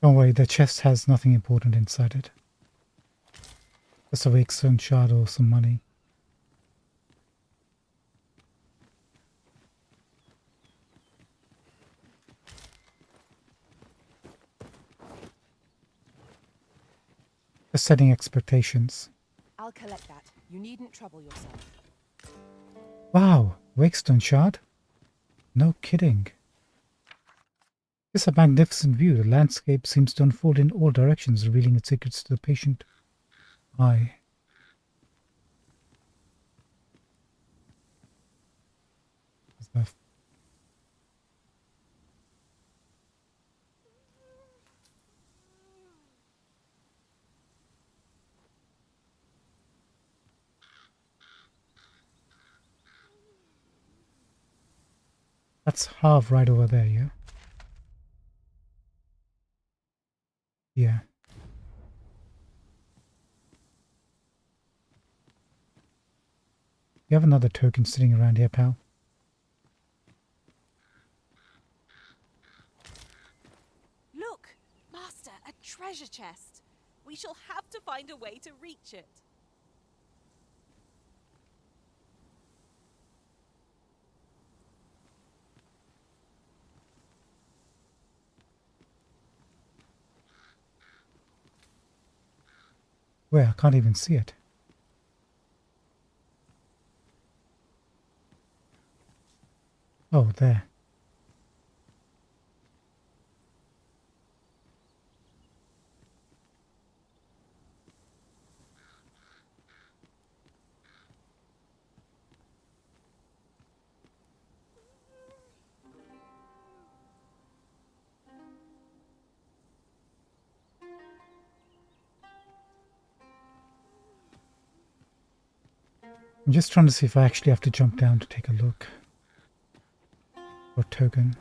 Don't worry, the chest has nothing important inside it. Just a Wakestone shard or some money. Just setting expectations. I'll collect that. You needn't trouble yourself. Wow, Wakestone Shard? No kidding. It's a magnificent view. The landscape seems to unfold in all directions, revealing its secrets to the patient eye. That's Harv right over there, yeah? Yeah. You have another token sitting around here, pal. Look, Master, a treasure chest. We shall have to find a way to reach it. Where? I can't even see it. Oh, there. I'm just trying to see if I actually have to jump down to take a look. Or token.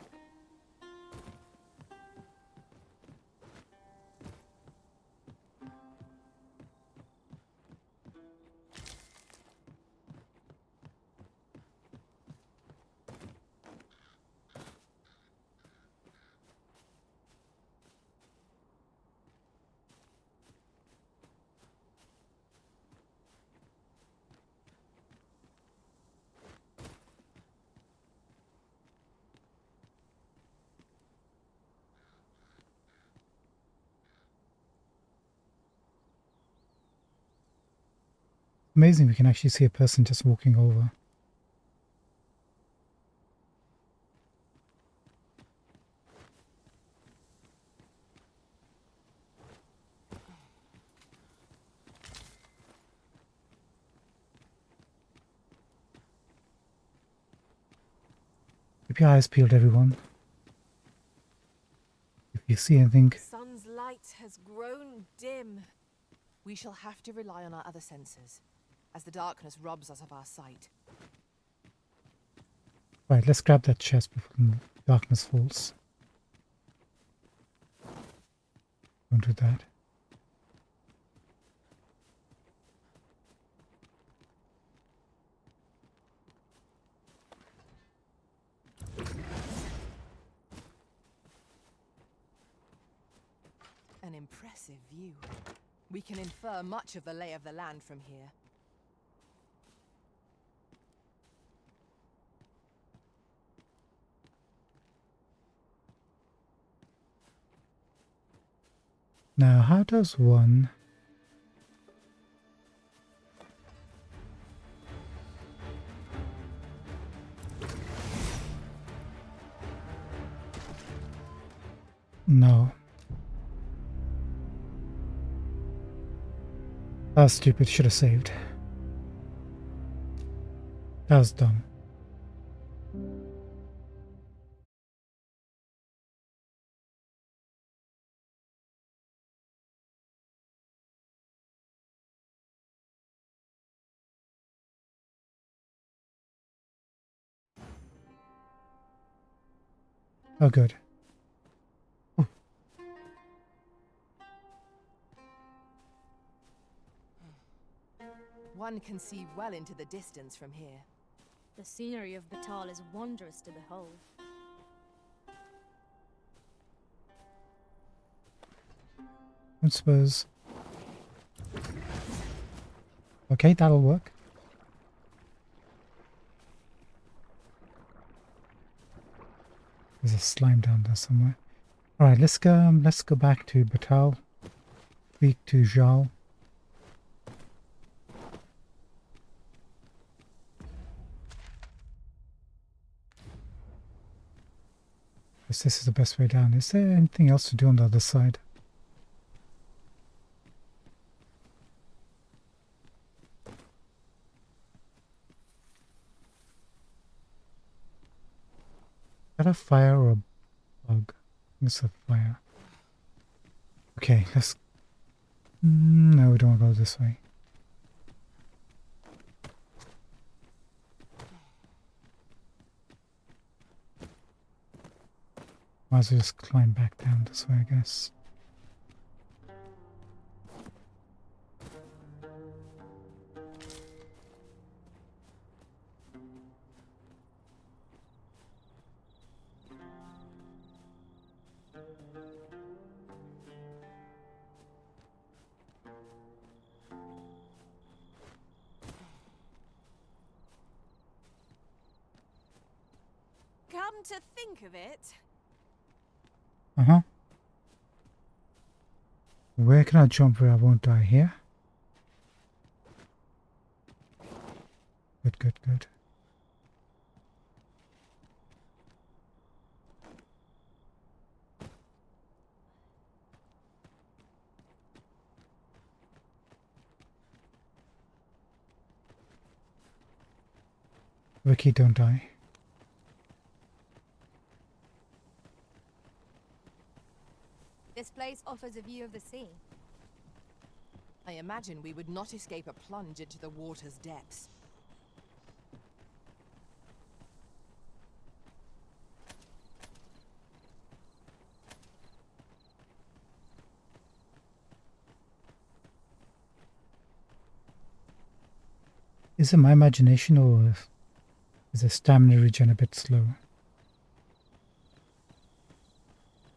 Amazing, we can actually see a person just walking over. Keep your eyes peeled, everyone. If you see anything... The sun's light has grown dim. We shall have to rely on our other senses, as the darkness robs us of our sight. Right, let's grab that chest before the darkness falls. Don't do that. An impressive view. We can infer much of the lay of the land from here. Now, how does one... No. That was stupid, should have saved. That was dumb. Oh, good. Ooh. One can see well into the distance from here. The scenery of Batal is wondrous to behold. I suppose. Okay, that'll work. There's a slime down there somewhere. Alright, let's go back to Batal. Speak to Zhao. Guess this is the best way down. Is there anything else to do on the other side? Is that a fire or a bug? I think it's a fire. Okay, let's... No, we don't want to go this way. Might as well just climb back down this way, I guess. Come to think of it, Uh-huh. Where can I jump where I won't die? Here? Good, good, good. Ricky, don't die. This place offers a view of the sea. I imagine we would not escape a plunge into the water's depths. Is it my imagination or is the stamina regen a bit slow?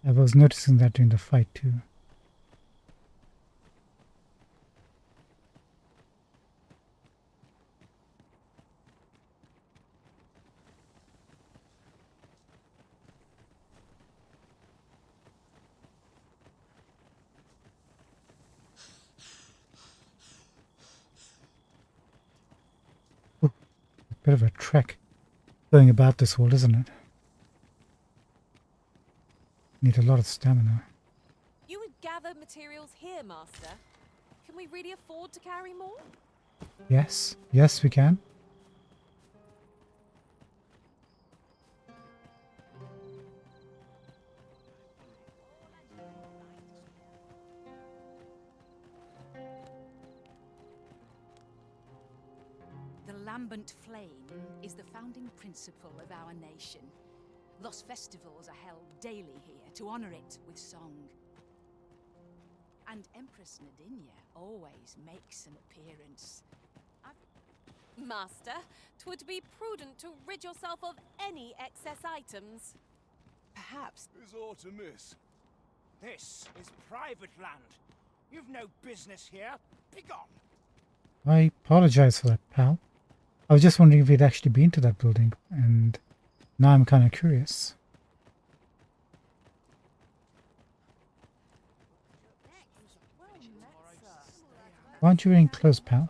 I was noticing that during the fight too. Ooh, a bit of a trek going about this world, isn't it? Need a lot of stamina. you would gather materials here, Master. Can we really afford to carry more? Yes, yes we can. The lambent flame is the founding principle of our nation. Thus festivals are held daily here to honor it with song. And Empress Nadinia always makes an appearance. Master, 'twould be prudent to rid yourself of any excess items. Perhaps. Is aught amiss? This is private land. You've no business here. Begone. I apologize for that, pal. I was just wondering if we'd actually been to that building, and now I'm kind of curious. Why aren't you wearing clothes, pal?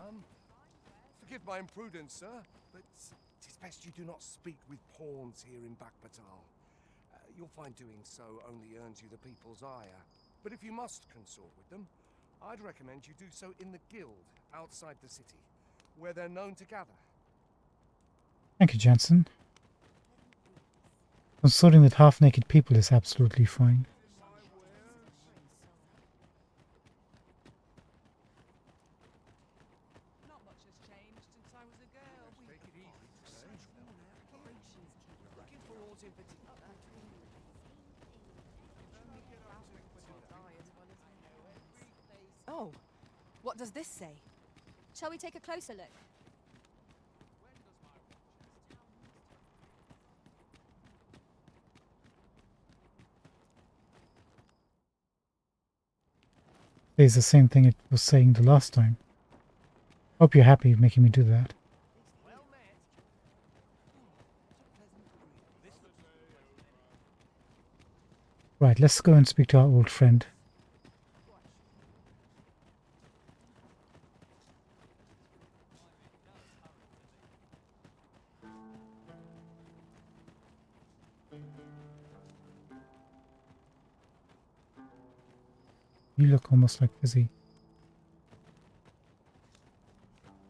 Forgive my imprudence, sir, but 'tis best you do not speak with pawns here in Bakbatal. You'll find doing so only earns you the people's ire. But if you must consort with them, I'd recommend you do so in the guild outside the city, where they're known to gather. Thank you, Jensen. Consorting with half-naked people is absolutely fine. Not much has changed since I was a girl. Take it easy today. Looking for all in particular. Oh, what does this say? Shall we take a closer look? It's the same thing it was saying the last time. Hope you're happy making me do that. Right, let's go and speak to our old friend. You look almost like Fizzy.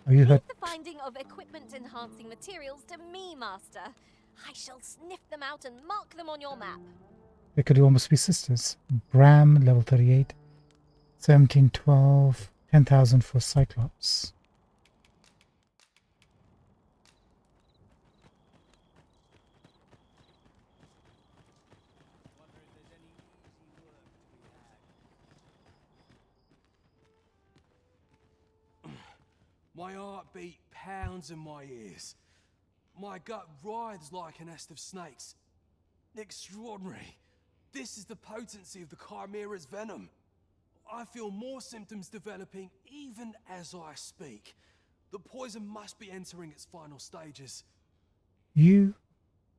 Are you Leave hurt? the finding of equipment-enhancing materials to me, Master. I shall sniff them out and mark them on your map. They could almost be sisters. Bram, level 38. 1712. 10,000 for Cyclops. My heart beat pounds in my ears. My gut writhes like a nest of snakes. Extraordinary. This is the potency of the Chimera's venom. I feel more symptoms developing even as I speak. The poison must be entering its final stages. Is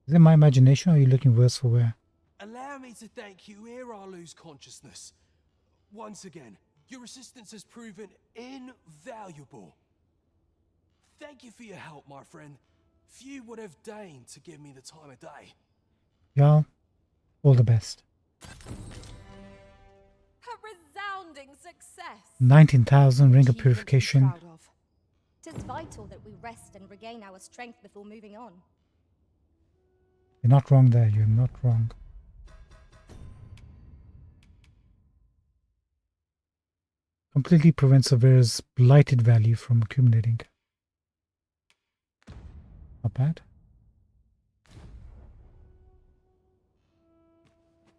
it my imagination or are you looking worse for wear? Allow me to thank you ere I lose consciousness. Once again, your assistance has proven invaluable. Thank you for your help, my friend. Few would have deigned to give me the time of day. Y'all, all the best. A resounding success. 19,000 ring of purification. Tis vital that we rest and regain our strength before moving on. You're not wrong there, you're not wrong. Completely prevents Severa's blighted value from accumulating. Not bad.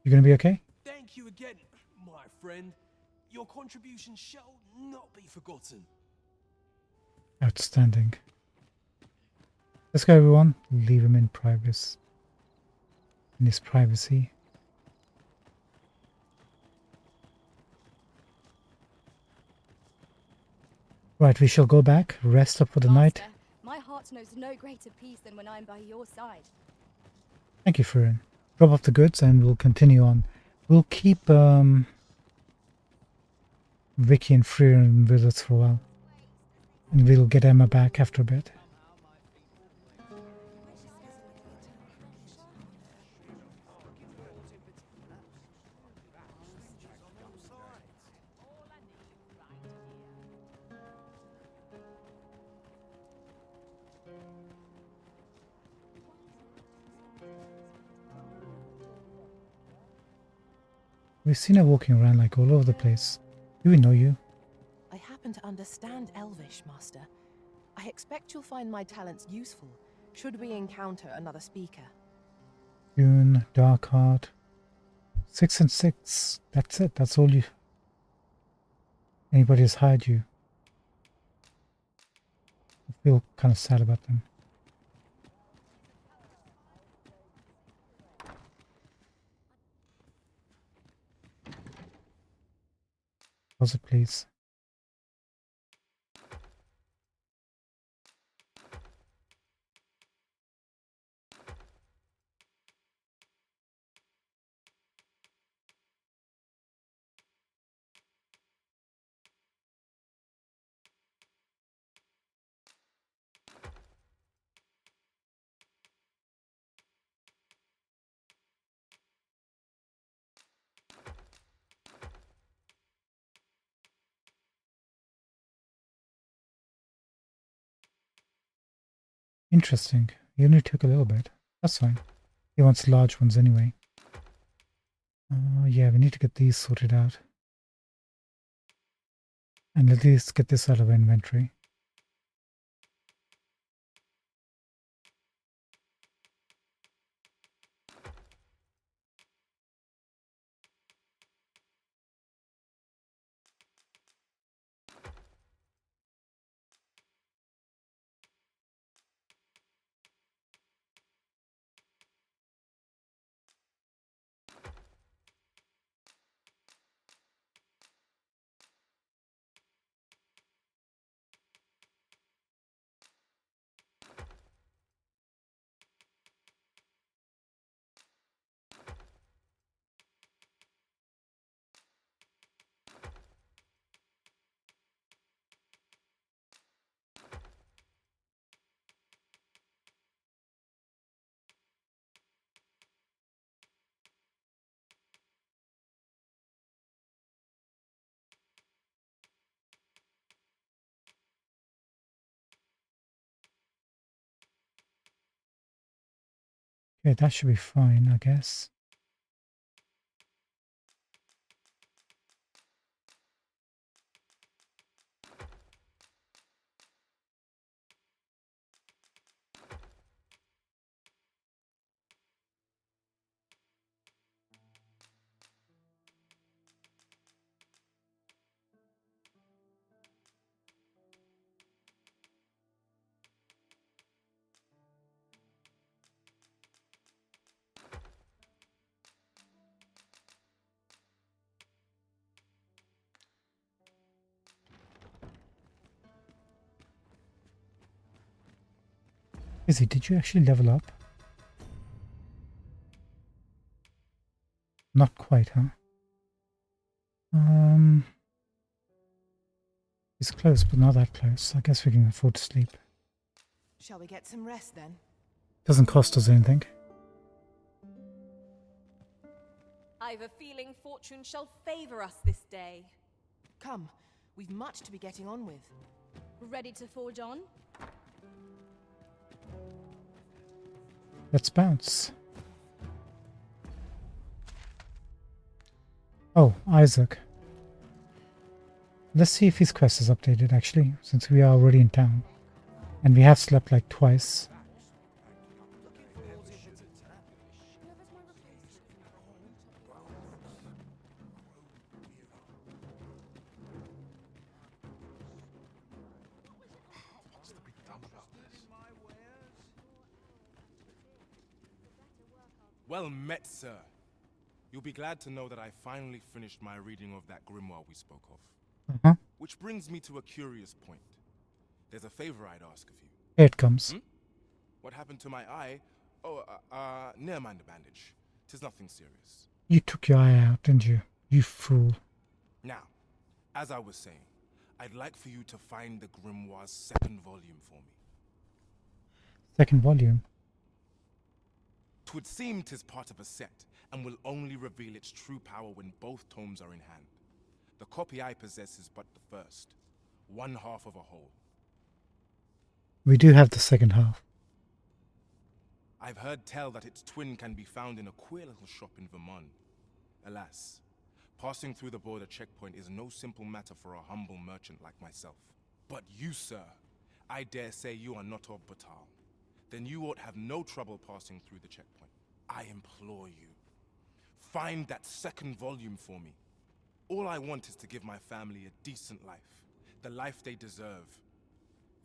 You gonna be okay? Thank you again, my friend. Your contribution shall not be forgotten. Outstanding. Let's go, everyone. Leave him in privacy. In his privacy. Right, we shall go back, rest up for the night. My heart knows no greater peace than when I am by your side. Thank you, Furin. Drop off the goods and we'll continue on. We'll keep Vicky and Furin with us for a while. And we'll get Emma back after a bit. We've seen her walking around like all over the place. Do we know you? I happen to understand Elvish, Master. I expect you'll find my talents useful, should we encounter another speaker. June, Dark Heart. 6 and 6. That's it. That's all you... Anybody has hired you. I feel kind of sad about them. Pause it, please. Interesting. He only took a little bit. That's fine. He wants large ones anyway. Yeah, we need to get these sorted out. And at least get this out of inventory. Okay, that should be fine, I guess. Izzy, did you actually level up? Not quite, huh? It's close, but not that close. I guess we can afford to sleep. Shall we get some rest then? Doesn't cost us anything. I've a feeling fortune shall favor us this day. Come, we've much to be getting on with. Ready to forge on? Let's bounce. Oh, Isaac. Let's see if his quest is updated actually, since we are already in town. And we have slept like twice. Well met, sir. You'll be glad to know that I finally finished my reading of that grimoire we spoke of. Which brings me to a curious point. There's a favor I'd ask of you. Here it comes. What happened to my eye? Oh, never mind the bandage. 'Tis nothing serious. You took your eye out, didn't you? You fool. Now, as I was saying, I'd like for you to find the grimoire's second volume for me. Second volume. 'Twould seem 'tis part of a set, and will only reveal its true power when both tomes are in hand. The copy I possess is but the first, one half of a whole. We do have the second half. I've heard tell that its twin can be found in a queer little shop in Vermont. Alas, passing through the border checkpoint is no simple matter for a humble merchant like myself. But you, sir, I dare say you are not of Batal. Then you ought have no trouble passing through the checkpoint. I implore you, find that second volume for me. All I want is to give my family a decent life, the life they deserve.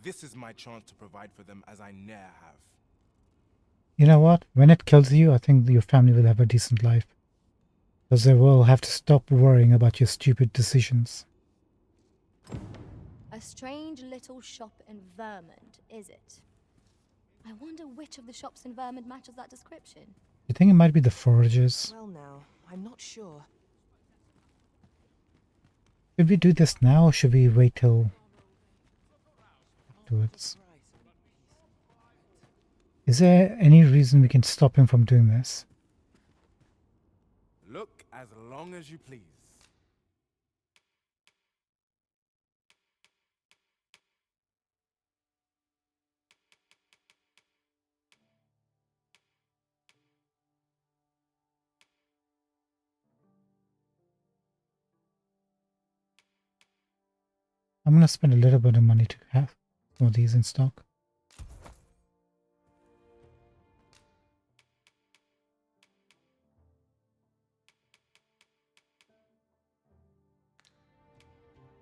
This is my chance to provide for them as I ne'er have. You know what? When it kills you, I think your family will have a decent life. Because they will have to stop worrying about your stupid decisions. A strange little shop in Vermont, is it? I wonder which of the shops in Vermont matches that description. You think it might be the foragers? Well now, I'm not sure. Should we do this now or should we wait till afterwards? Is there any reason we can stop him from doing this? Look as long as you please. I'm going to spend a little bit of money to have some of these in stock.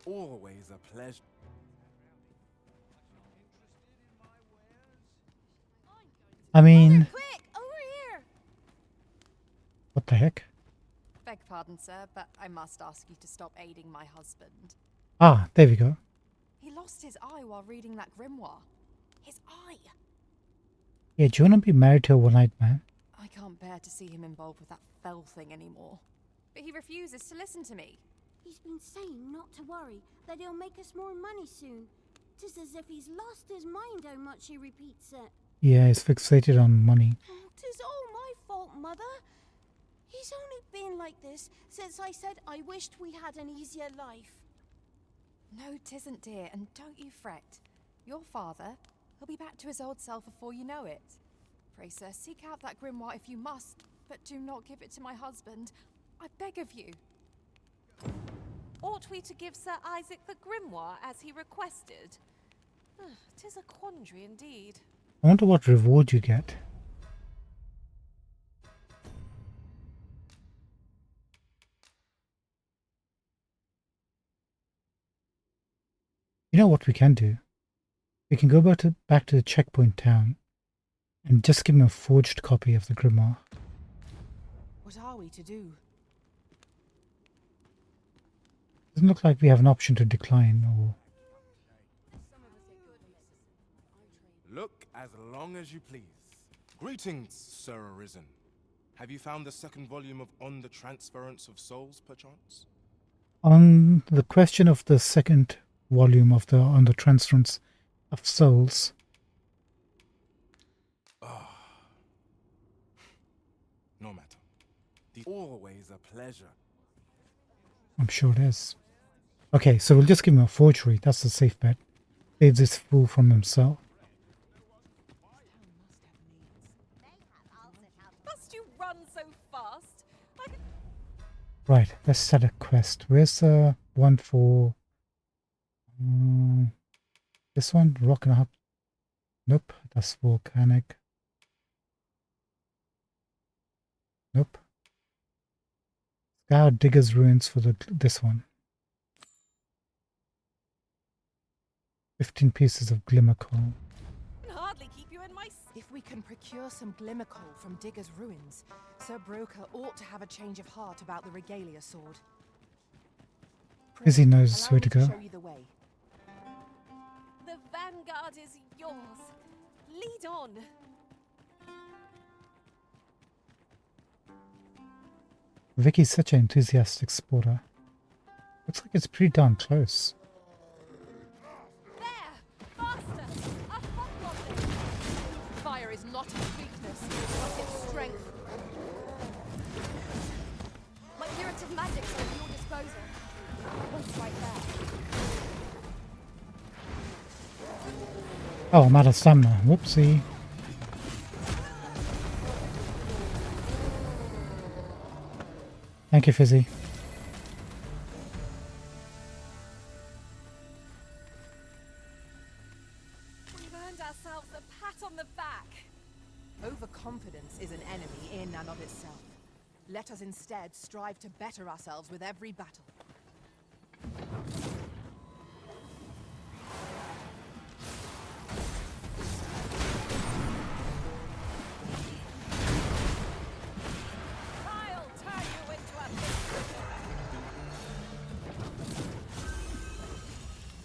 Always a pleasure. I mean, Quick, over here! what the heck? Beg pardon, sir, but I must ask you to stop aiding my husband. Ah, there we go. He lost his eye while reading that grimoire. His eye! Yeah, do you want to be married to a one-eyed man? I can't bear to see him involved with that fell thing anymore. But he refuses to listen to me. He's been saying not to worry, that he'll make us more money soon. Just as if he's lost his mind how much he repeats it. Yeah, he's fixated on money. "'Tis all my fault, Mother. He's only been like this since I said I wished we had an easier life." No, 'tisn't, dear, and don't you fret. Your father, he'll be back to his old self before you know it. Pray, sir, seek out that grimoire if you must, but do not give it to my husband. I beg of you. Ought we to give Sir Isaac the grimoire as he requested? 'Tis a quandary indeed. I wonder what reward you get. You know what we can do? We can go back to the checkpoint town and just give him a forged copy of the grimoire. What are we to do? Doesn't look like we have an option to decline or... Look as long as you please. Greetings, Sir Arisen. Have you found the second volume of On the Transference of Souls, perchance? On the question of the second volume of On the Transference of Souls... No matter. Always a pleasure. I'm sure it is. Okay, so we'll just give him a forgery. That's the safe bet. Saves this fool from himself. Must you run so fast? Right, let's set a quest. Where's the one for... this one? Rock and a Hop? Nope, that's volcanic. Nope. Scour Digger's Ruins for this one. 15 pieces of glimmer coal. Hardly keep you in my... If we can procure some glimmer coal from Digger's Ruins, Sir Broker ought to have a change of heart about the regalia sword. Izzy knows where to go. Show you the way. The vanguard is yours. Lead on. Vicky's such an enthusiastic sporter. Looks like it's pretty darn close. Fire is not its weakness, but its strength. My curative magics are at your disposal. One's right there. Oh, I'm out of stamina. Whoopsie. Thank you, Fizzy. We've earned ourselves a pat on the back. Overconfidence is an enemy in and of itself. Let us instead strive to better ourselves with every battle. I'll turn you into a...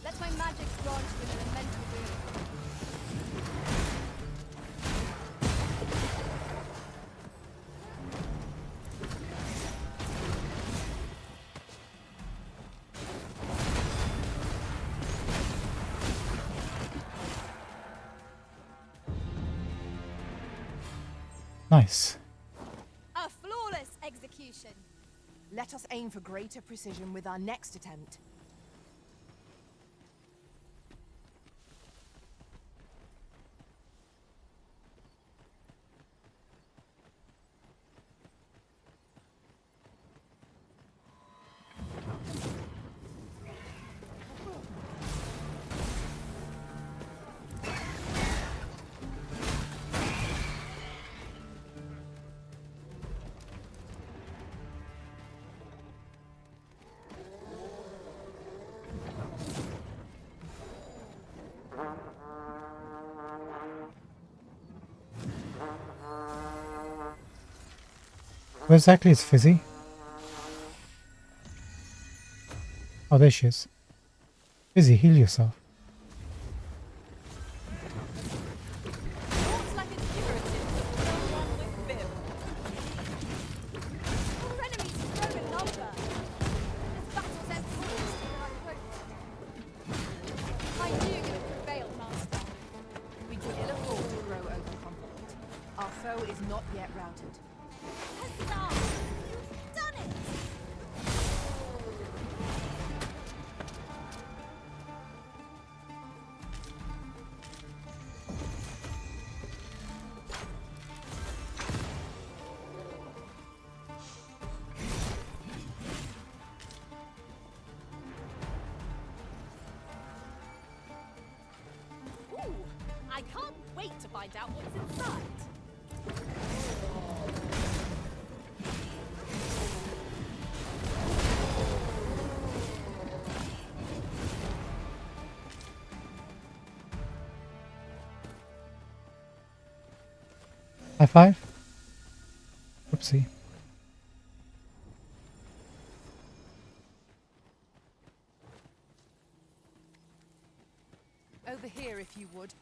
Let my magic grant you an elemental boon. Nice. A flawless execution. Let us aim for greater precision with our next attempt. Where exactly is Fizzy? Oh, there she is. Fizzy, heal yourself. Looks like it's curative, but no one with bib. Our enemies grow in number. This battle's end towards our approach. I knew you would prevail, Master. We can ill afford to grow overconfident. Our foe is not yet routed. Huzzah! You've done it! I can't wait to find out what's inside. High five? Whoopsie. Over here, if you would.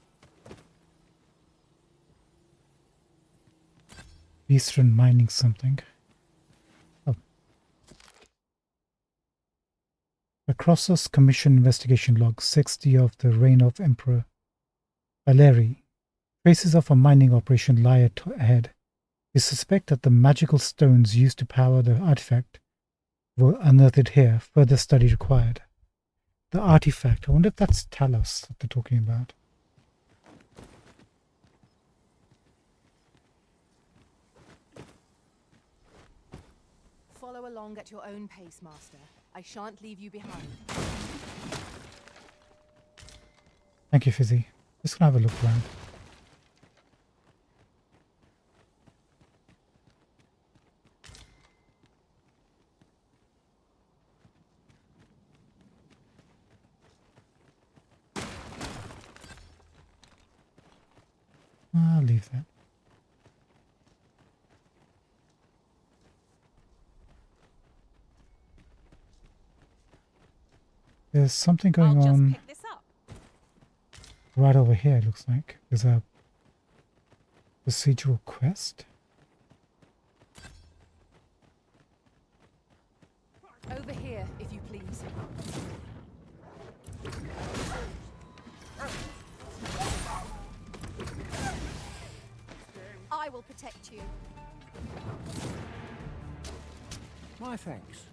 Eastern mining something. Oh. Across us, Commission Investigation Log 60 of the reign of Emperor Valeri. Traces of a mining operation lie ahead. We suspect that the magical stones used to power the artifact were unearthed here. Further study required. The artifact. I wonder if that's Talos that they're talking about. Follow along at your own pace, Master. I shan't leave you behind. Thank you, Fizzy. Just gonna have a look around. I'll leave that. There's something going on right over here, it looks like. There's a procedural quest. Over here, if you please. I will protect you. My thanks.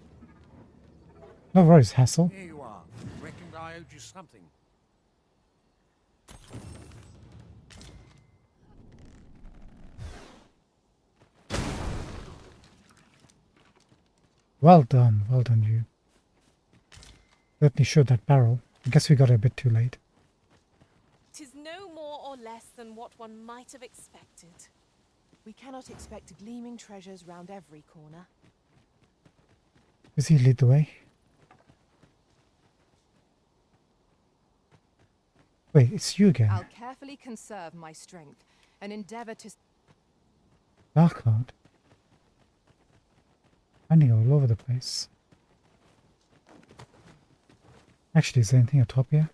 No worries, Hassel. Here you are. Reckoned I owed you something. Well done you. Certainly showed that barrel. I guess we got it a bit too late. 'Tis no more or less than what one might have expected. We cannot expect gleaming treasures round every corner. Does he lead the way? Wait, it's you again. I'll carefully conserve my strength and endeavor to... Dark Heart. Finding all over the place. Actually, is there anything atop here?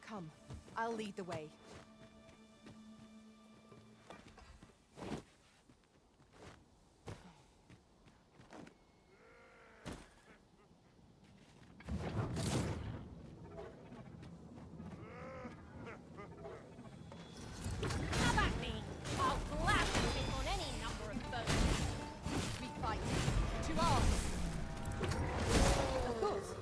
Come, I'll lead the way. Come at me! I'll gladly take on any number of foes. We fight. To arms! Of course.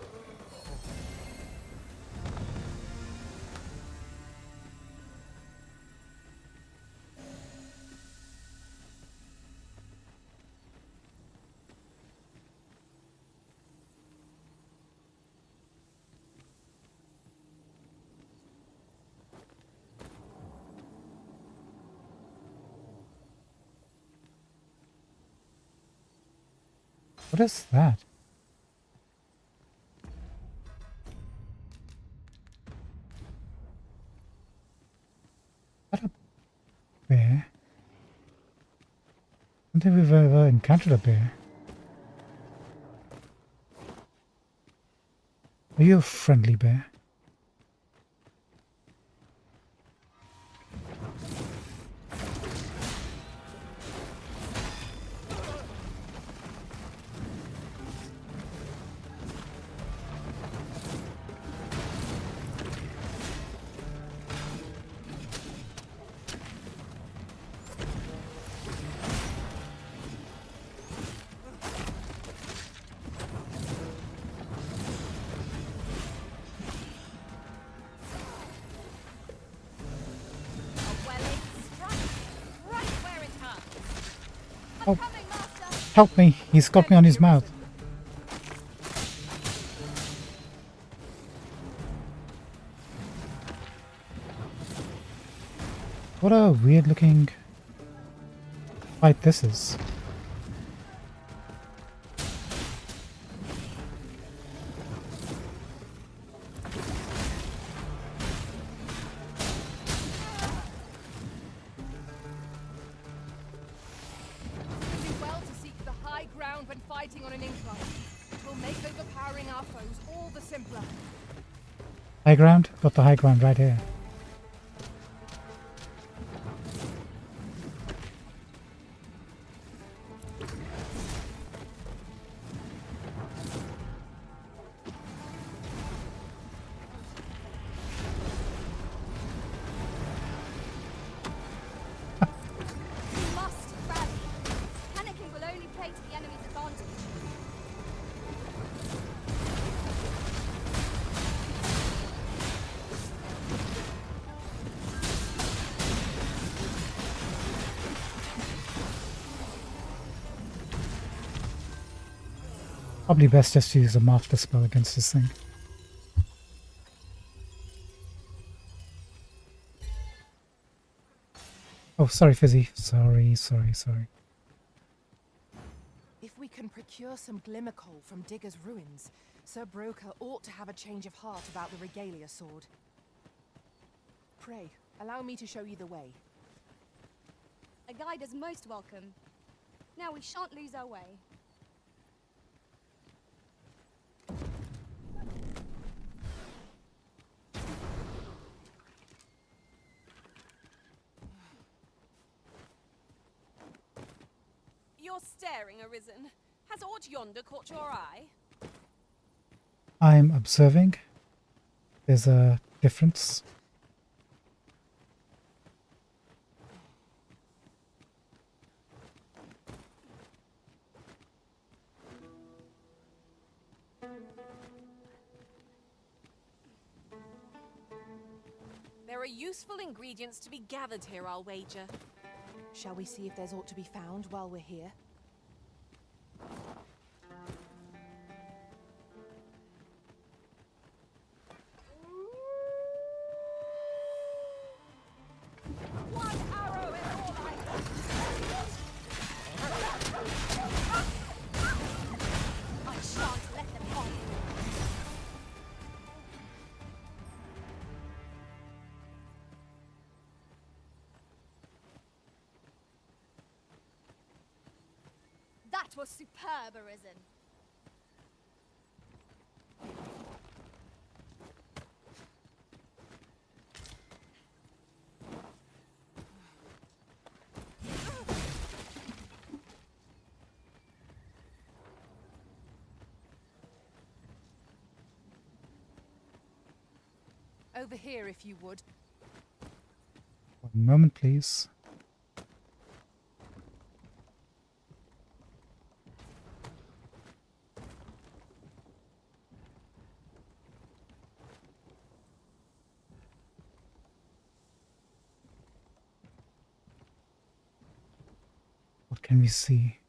What is that? Is that a bear? I don't think we've ever encountered a bear. Are you a friendly bear? A well-aimed strike, right where it hurts. I'm Oh. coming, Master! Help me! He's got me on his mouth. What a weird looking fight this is. Do well to seek the high ground when fighting on an incline. It will make overpowering our foes all the simpler. High ground? Got the high ground right here. We must rally. Panicking will only play to the enemy's advantage. Probably best just to use a master spell against this thing. Oh, sorry, Fizzy. Sorry. If we can procure some glimmer coal from Digger's ruins, Sir Broker ought to have a change of heart about the regalia sword. Pray, allow me to show you the way. A guide is most welcome. Now we shan't lose our way. You're staring, Arisen. Has aught yonder caught your eye? I'm observing. There's a difference. There are useful ingredients to be gathered here, I'll wager. Shall we see if there's aught to be found while we're here? One arrow is all I I shan't let them on. That was superb, Arisen. Over here, if you would. 1 moment, please. What can we see?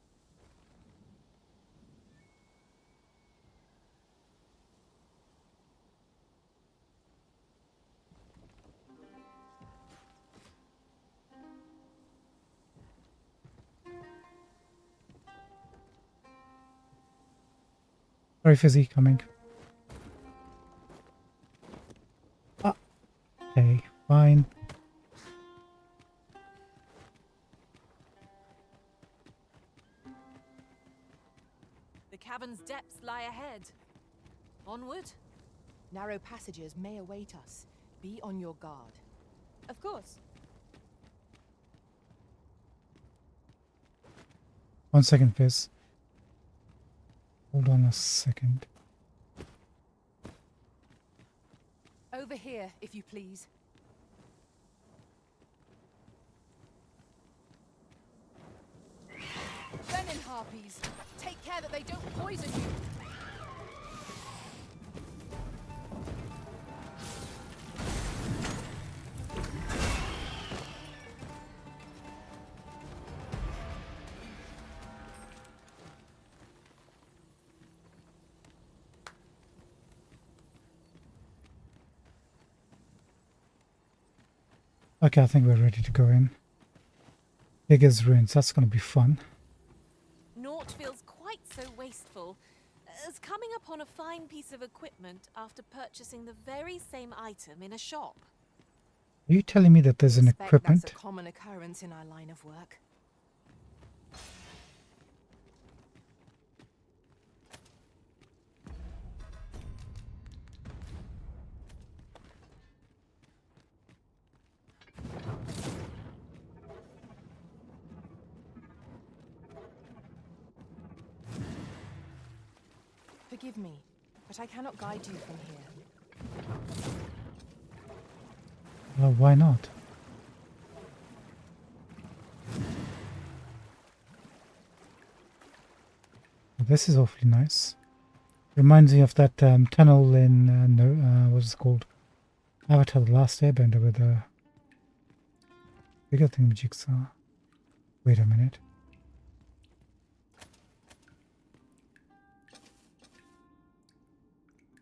Sorry, Fizzy, coming. Ah, okay, fine. The cavern's depths lie ahead. Onward? Narrow passages may await us. Be on your guard. Of course. 1 second, Fizz. Hold on a second. Over here, if you please. Venom harpies! Take care that they don't poison you! Okay, I think we're ready to go in. Digger's Ruins, that's going to be fun. Naught feels quite so wasteful as coming upon a fine piece of equipment after purchasing the very same item in a shop. Are you telling me that there's an Suspect equipment? That's a common occurrence in our line of work. Forgive me, but I cannot guide you from here. Well, why not? This is awfully nice. Reminds me of that tunnel in, what's it called? Avatar The Last Airbender with the bigger thingamajigs are. Wait a minute.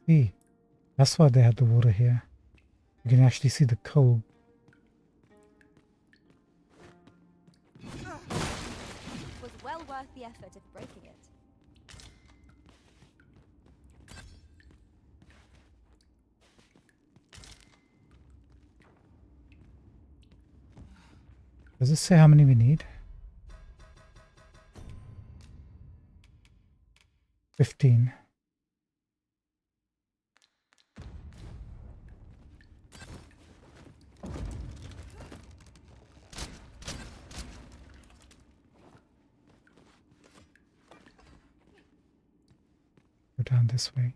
See, that's why they had the water here. You can actually see the coal. It was well worth the effort of breaking it. Does it say how many we need? 15. Go down this way.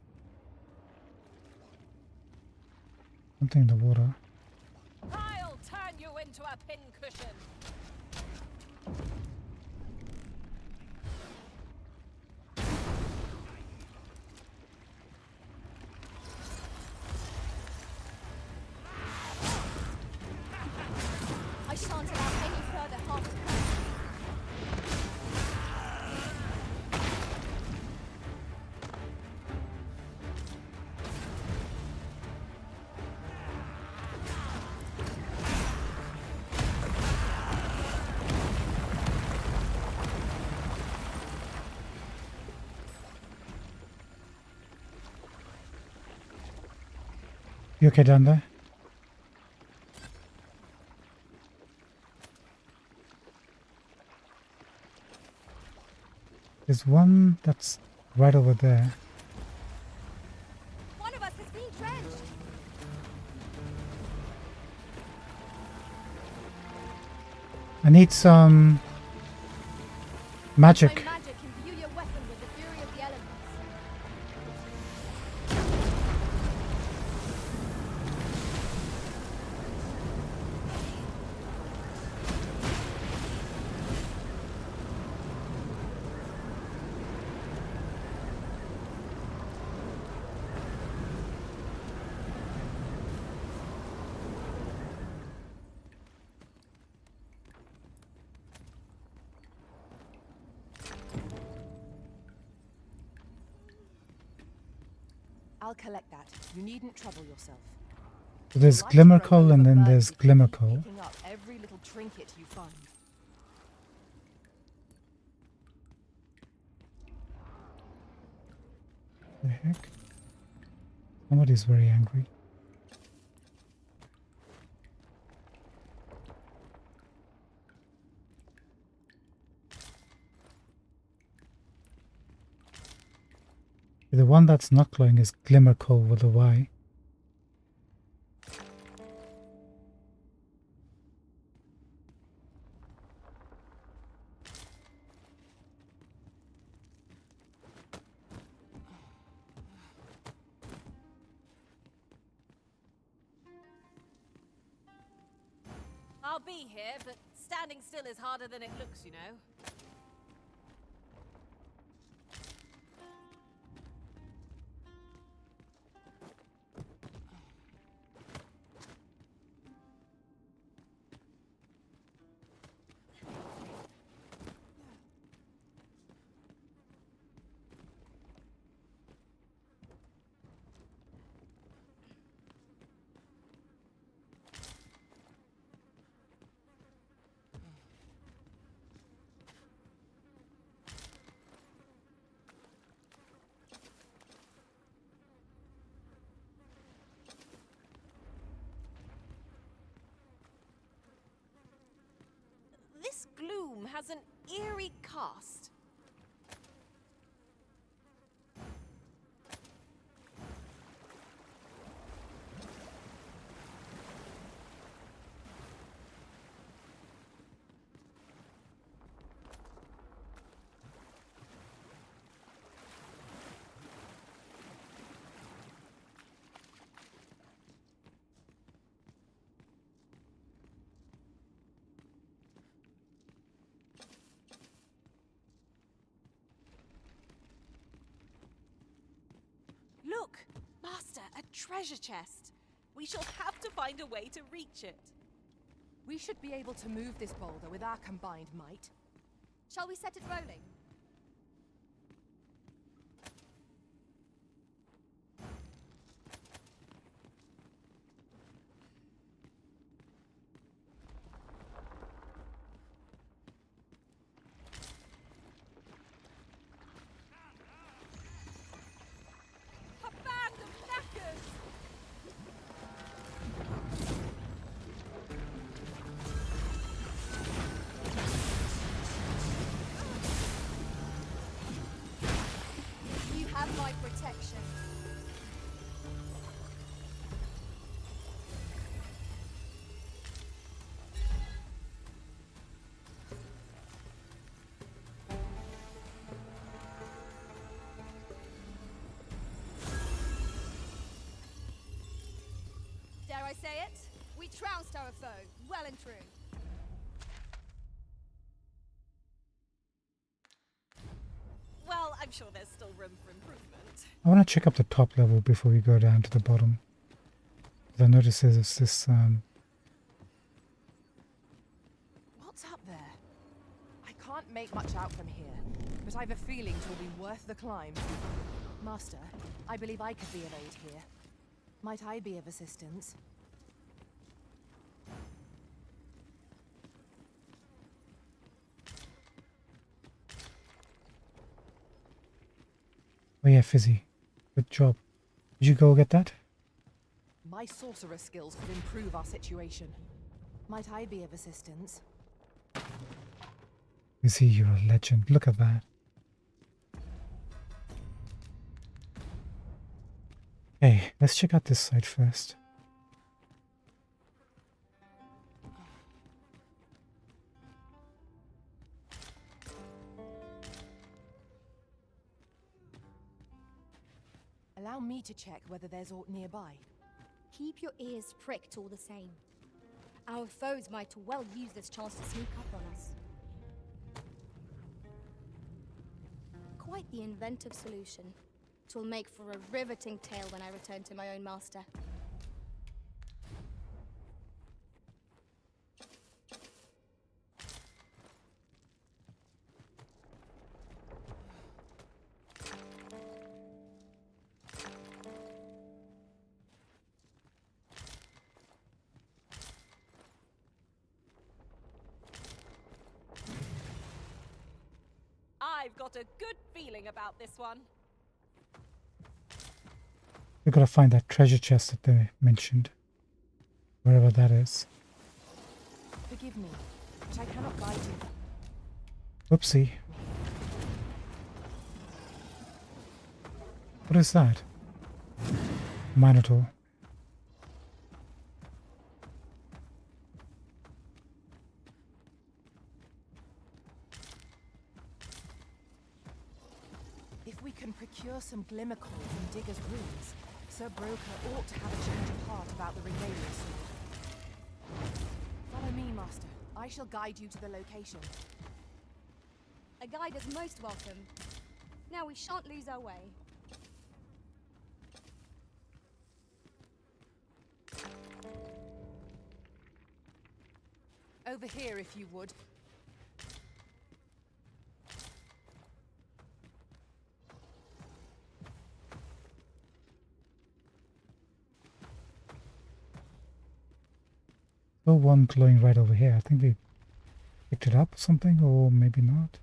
Something in the water. I'll turn you into a pincushion. I shan't allow any further harm to come. You okay down there? There's one that's right over there. One of us has been drenched. I need some magic. My magic can view your weapon with the fury of the elements. I'll collect that. You needn't trouble yourself. So there's Right glimmer to coal and then overburden there's if you glimmer keep coal. picking up every little trinket you find. The heck? Somebody's very angry. The one that's not glowing is glimmer coal with a Y. I'll be here, but standing still is harder than it looks, you know. has an eerie cast. Look, Master, a treasure chest. We shall have to find a way to reach it. We should be able to move this boulder with our combined might. Shall we set it rolling? A band of knackers! You have my protection. Dare I say it? We trounced our foe, well and true. Well, I'm sure there's still room for improvement. I want to check up the top level before we go down to the bottom. 'Cause I noticed there's this What's up there? I can't make much out from here, but I've a feeling it will be worth the climb. Master, I believe I could be of aid here. Might I be of assistance? oh yeah, Fizzy. Good job. Did you go get that? My sorcerer skills could improve our situation. Might I be of assistance? Fizzy, you're a legend. Look at that. Hey, let's check out this side first. Allow me to check whether there's aught nearby. Keep your ears pricked all the same. Our foes might well use this chance to sneak up on us. Quite the inventive solution. It will make for a riveting tale when I return to my own master. I've got a good feeling about this one. We've got to find that treasure chest that they mentioned. Wherever that is. Forgive me, but I cannot guide you. Whoopsie. What is that? Minotaur. If we can procure some glimmer coal from Digger's ruins, Sir Broker ought to have a change of heart about the regalia sword. Follow me, Master. I shall guide you to the location. A guide is most welcome. Now we shan't lose our way. Over here, if you would. Oh, one glowing right over here. I think we picked it up or something, or maybe not.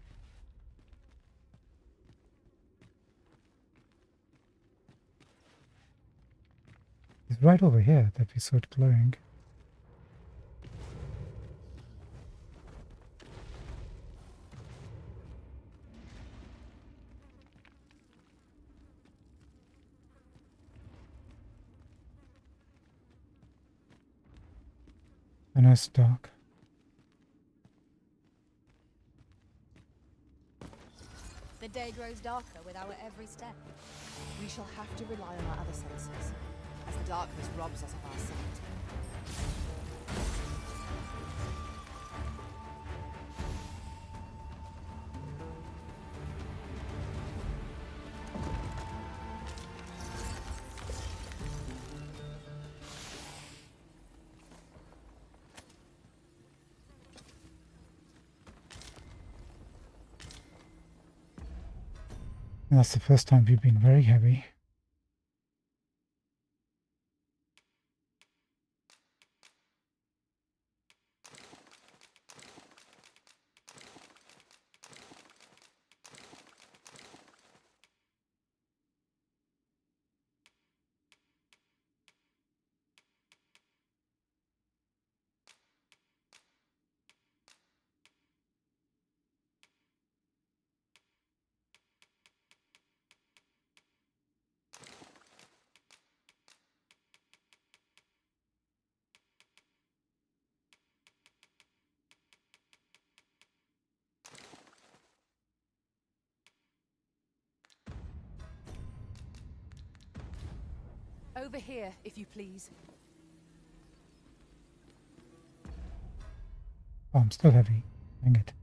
It's right over here that we saw it glowing. I know it's dark. The day grows darker with our every step. We shall have to rely on our other senses, as the darkness robs us of our sight. And that's the first time we've been very heavy. Over here, if you please. Oh, I'm still heavy. Dang it.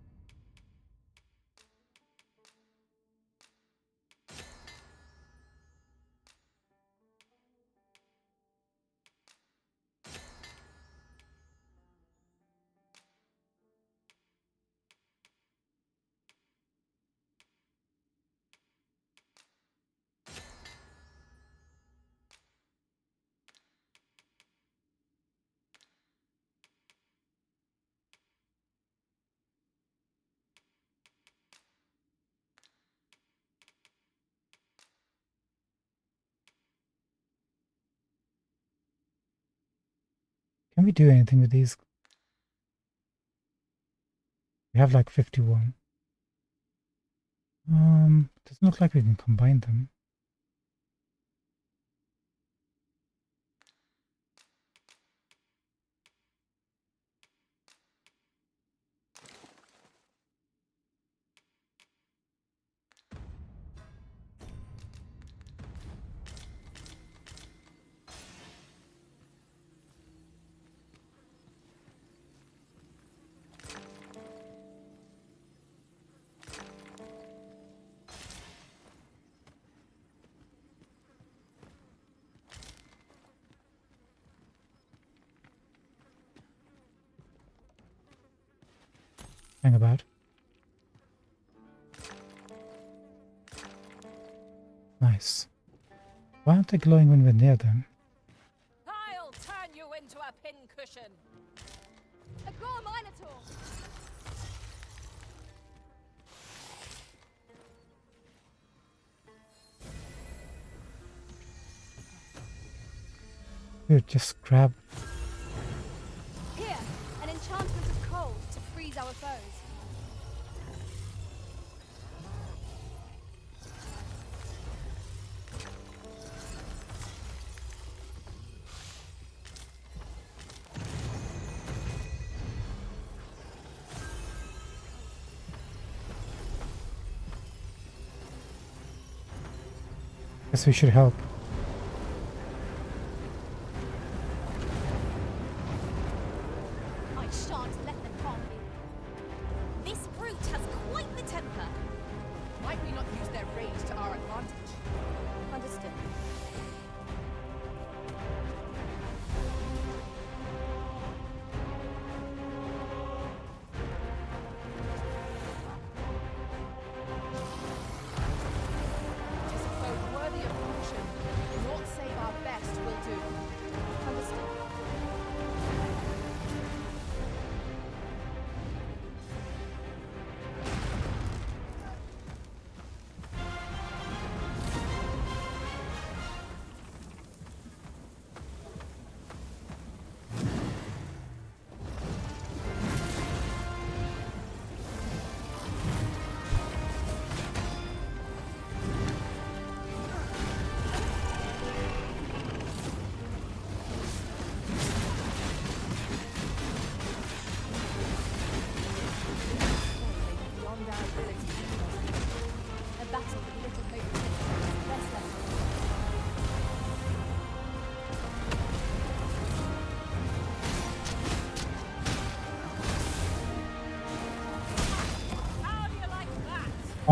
Can we do anything with these? We have like 51. Doesn't look like we can combine them. Hang about. Nice. Why aren't they glowing when we're near them? I'll turn you into a pincushion. A Gore Minotaur! Dude, just grab. Here, an enchantment of cold to freeze our foes. Guess we should help. I shan't let them harm me. This brute has quite the temper. Might we not use their rage to our advantage? Understood. Tis a foe worthy of caution. Naught save our best will do. Understood.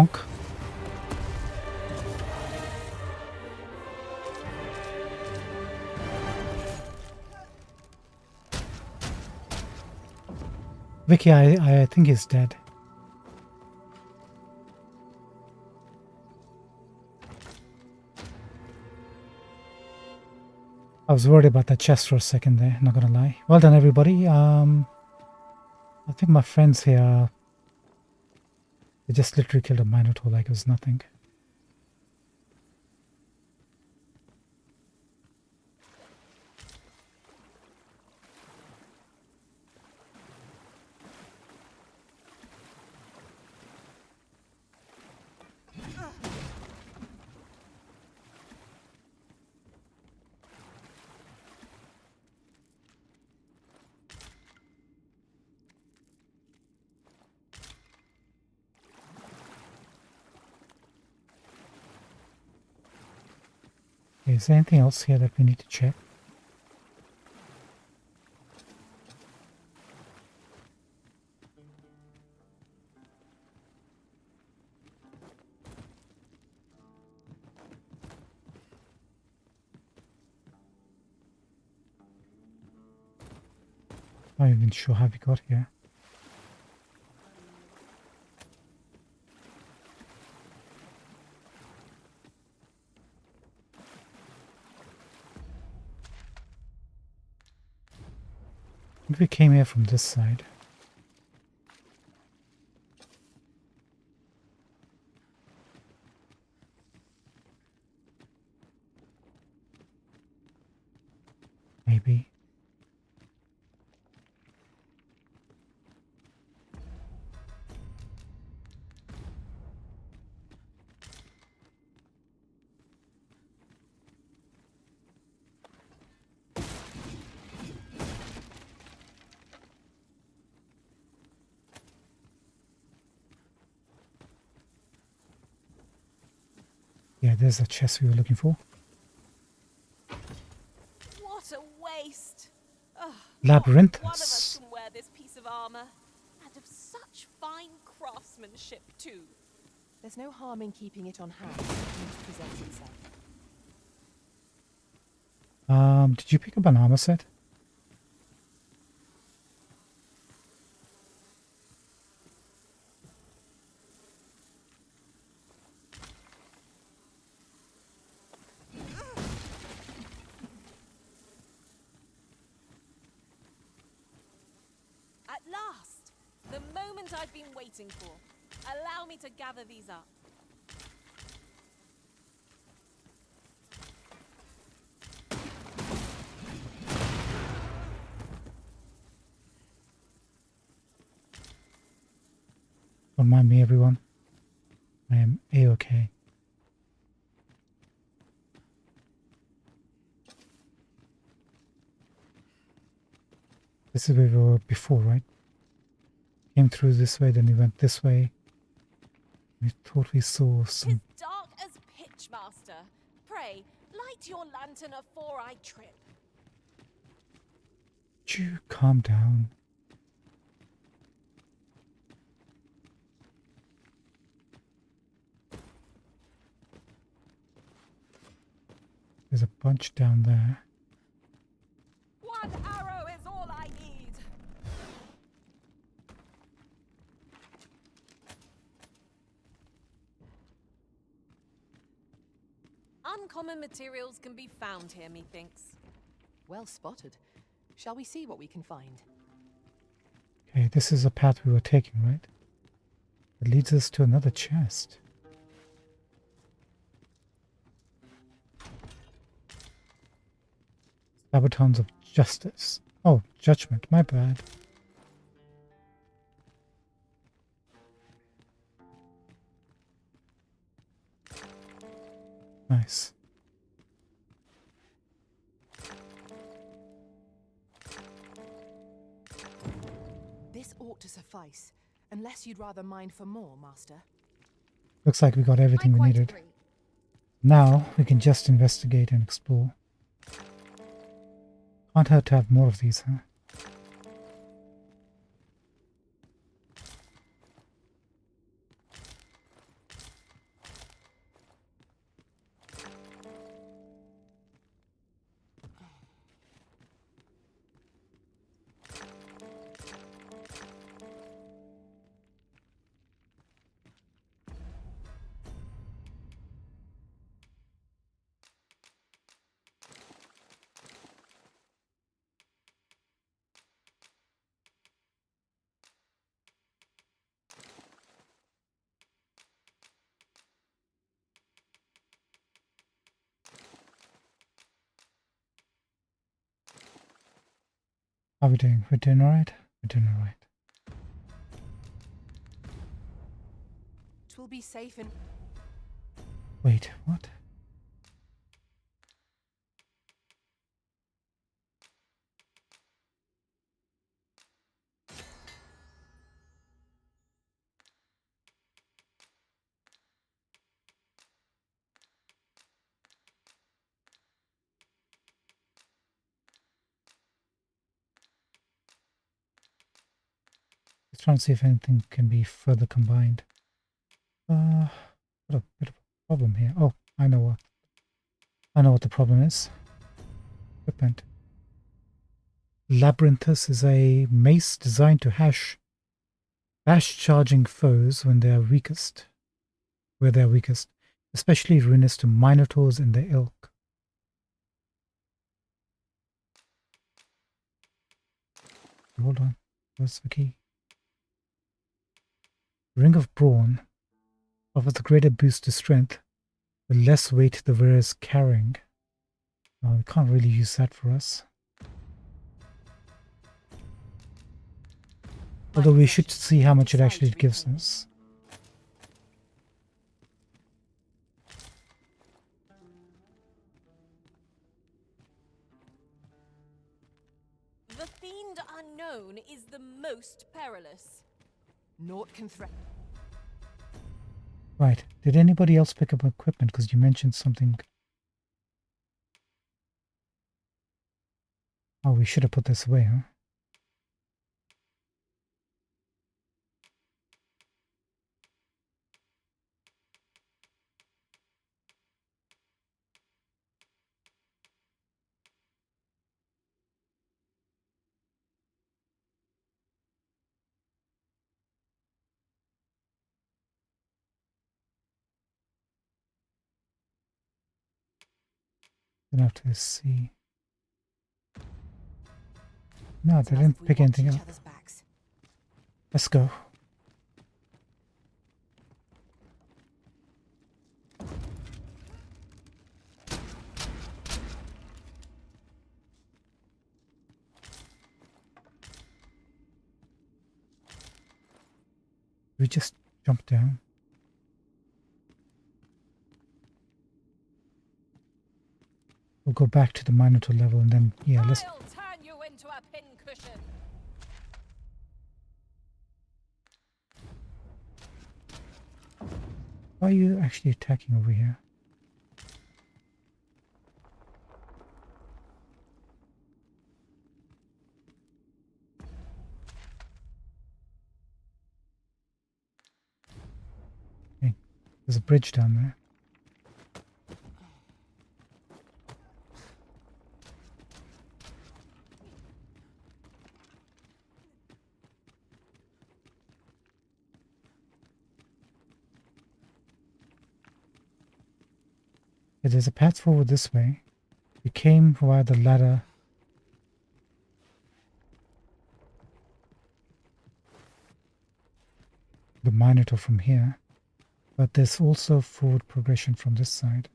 Bonk. Vicky, I think he's dead. I was worried about that chest for a second there, not gonna lie. Well done, everybody. I think my friends here, they just literally killed a Minotaur like it was nothing. Is there anything else here that we need to check? I'm not even sure how we got here. Maybe we came here from this side. Maybe. Yeah, there's the chest we were looking for. What a waste! Ugh, Labyrinthus. one of us can wear this piece of armor, and of such fine craftsmanship too. There's no harm in keeping it on hand when it presents itself. Did you pick up an armor set? At last! The moment I've been waiting for. Allow me to gather these up. Don't mind me, everyone. I am A-okay. This is where we were before, right? Came through this way, then we went this way. We thought we saw some... Tis dark as pitch, Master. Pray, light your lantern afore I trip. Would you calm down? There's a bunch down there. One arrow is all I need. Uncommon materials can be found here, methinks. Well spotted. Shall we see what we can find? Okay, this is a path we were taking, right? It leads us to another chest. Sabatons of Justice. Oh, Judgment, my bad. Nice. This ought to suffice, unless you'd rather mine for more, Master. Looks like we got everything we needed. Now we can just investigate and explore. Can't hurt to have more of these, huh? How are we doing? We're doing alright? We're doing alright. It will be safe in... Wait, what? Just trying to see if anything can be further combined. Got a bit of a problem here. Oh, I know what the problem is. Equipment. Labyrinthus is a mace designed to bash charging foes when they are weakest. Where they are weakest. Especially ruinous to minotaurs and their ilk. Hold on. Where's the key? Ring of Brawn offers a greater boost to strength, the less weight the wearer is carrying. No, we can't really use that for us. Although we should see how much it actually gives us. The Fiend Unknown is the most perilous. Naught can threaten. Right. Did anybody else pick up equipment? Because you mentioned something. Oh, we should have put this away, huh? Gonna have to see. No, they didn't pick anything up. Let's go. We just jump down. We'll go back to the Minotaur level and then, yeah, let's... I'll turn you into a pincushion. Why are you actually attacking over here? Okay, there's a bridge down there. Okay, there's a path forward this way. We came via the ladder. The Minotaur from here. But there's also forward progression from this side.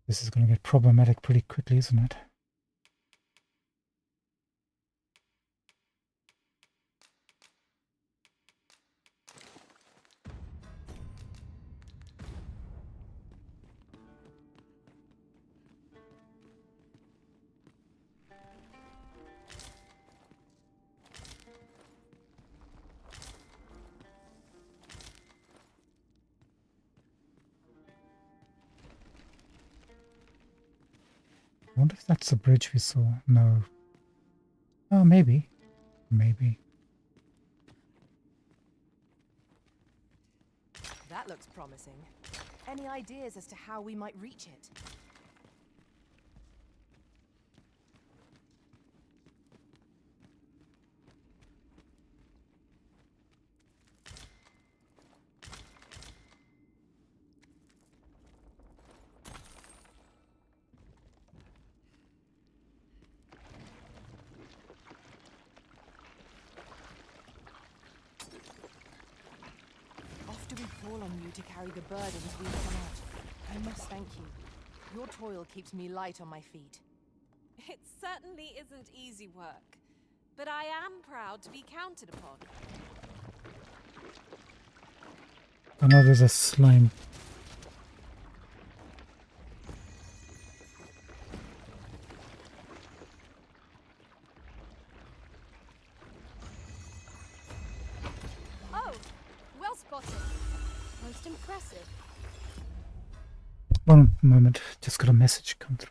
This is going to get problematic pretty quickly, isn't it? I wonder if that's the bridge we saw. No. Oh, maybe. Maybe. That looks promising. Any ideas as to how we might reach it? all on you to carry the burdens we cannot. I must thank you. Your toil keeps me light on my feet. It certainly isn't easy work, but I am proud to be counted upon. I know there's a slime. Oh, well spotted. Most impressive. One moment, just got a message come through.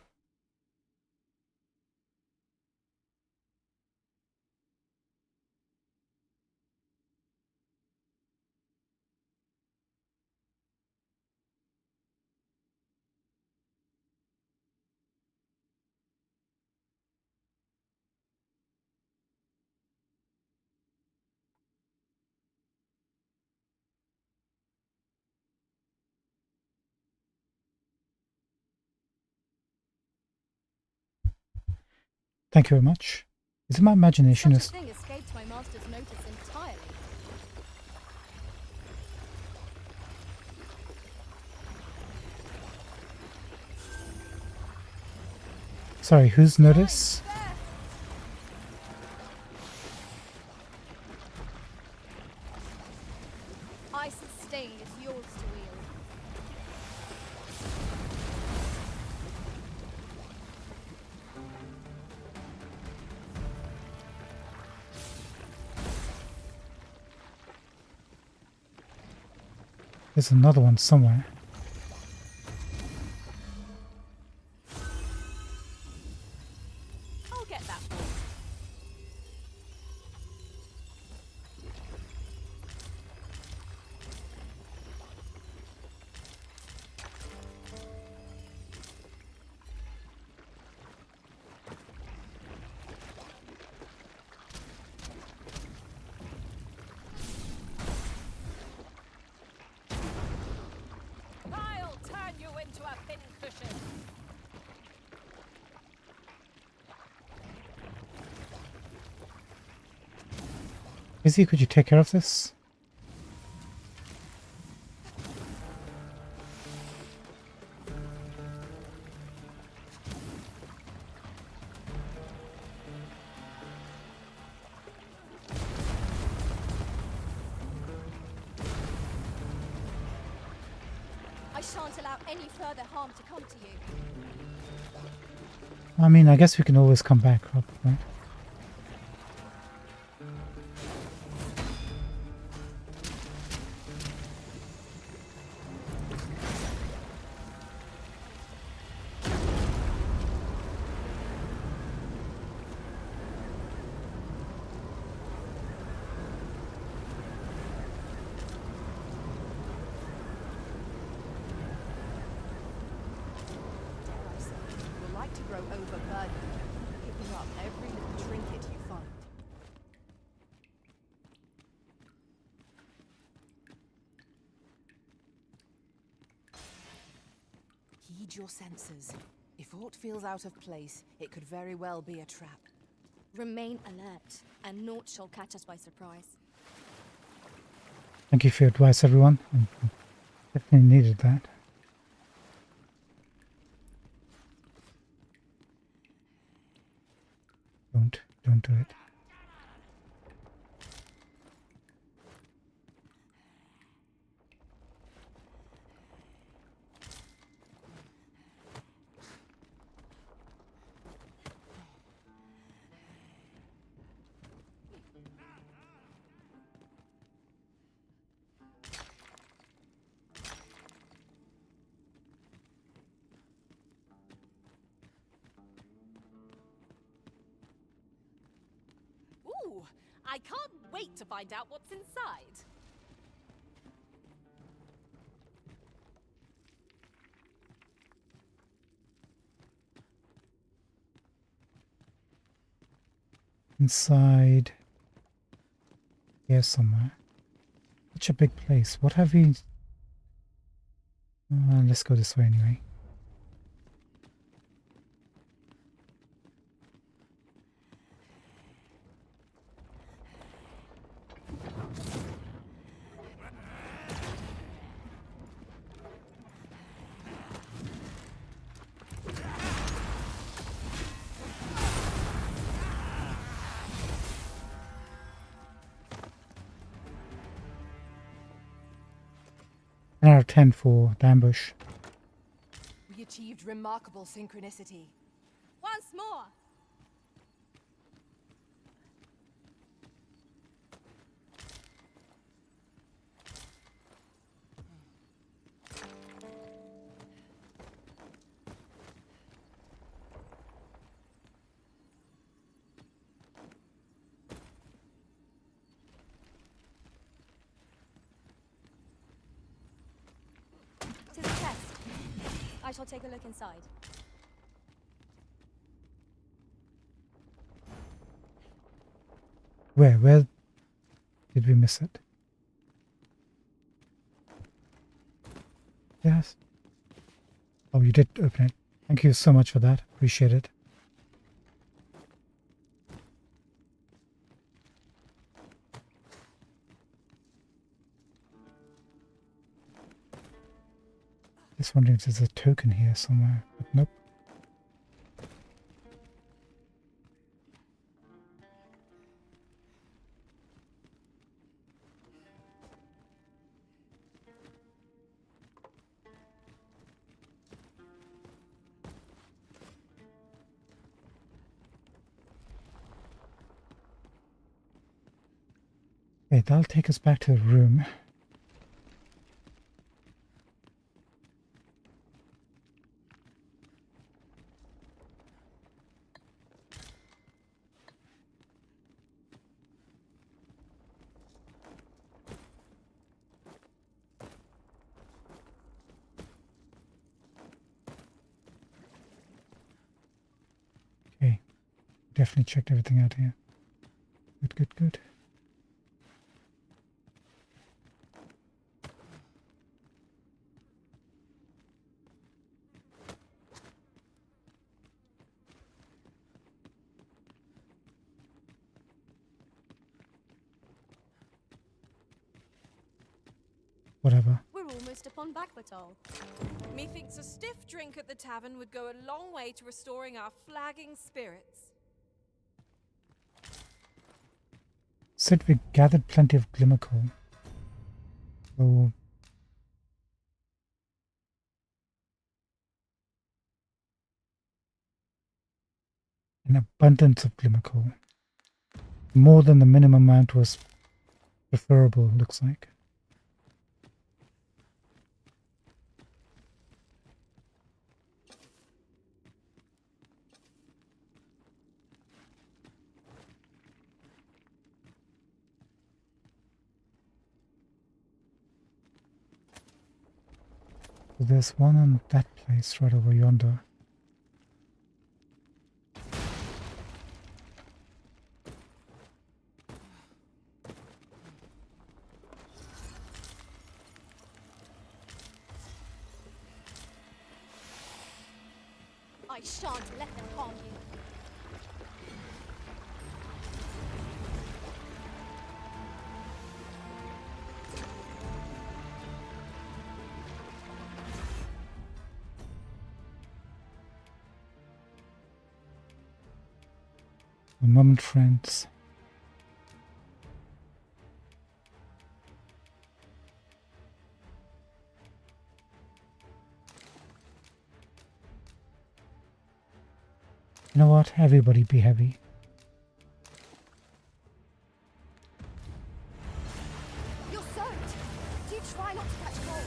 Thank you very much. Is it my imagination? Such a thing escaped my master's notice entirely. Sorry, whose notice? I sustain is yours to wield. There's another one somewhere. I'll get that for you. I'll turn you into a pincushion. Izzy, could you take care of this? I shan't allow any further harm to come to you. I mean, I guess we can always come back up, right? You'll like to grow overburdened, picking up every little trinket you find. Heed your senses. If aught feels out of place, it could very well be a trap. Remain alert, and naught shall catch us by surprise. Thank you for your advice, everyone. Definitely needed that. Don't do it. Ooh, I can't wait to find out what's inside. Inside here somewhere. Such a big place. What have we... let's go this way anyway. 10 out of 10 for the ambush. We achieved remarkable synchronicity. Once more! To the chest. I shall take a look inside. Where did we miss it? Yes. Oh, you did open it. Thank you so much for that. Appreciate it. Just wondering if there's a token here somewhere, but nope. Okay, that'll take us back to the room. Okay, definitely checked everything out here. Good. Whatever. We're almost upon Backbatol. Methinks a stiff drink at the tavern would go a long way to restoring our flagging spirits. Said we gathered plenty of glimmer coal. So an abundance of glimmer coal. More than the minimum amount was preferable, looks like. So there's one on that place right over yonder. I shan't let them harm you. A moment, friends. You know what? Everybody be heavy. You're soaked. Do try not to catch cold.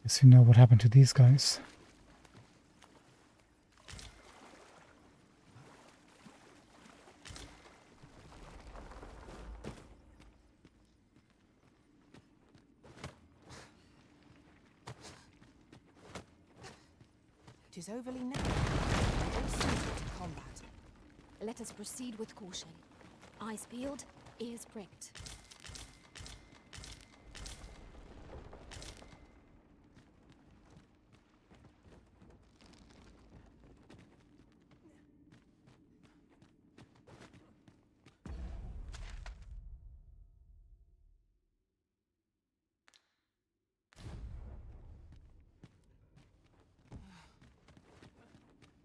Guess you know what happened to these guys. It is overly narrow. Very suited to combat. Let us proceed with caution. Eyes peeled, ears pricked.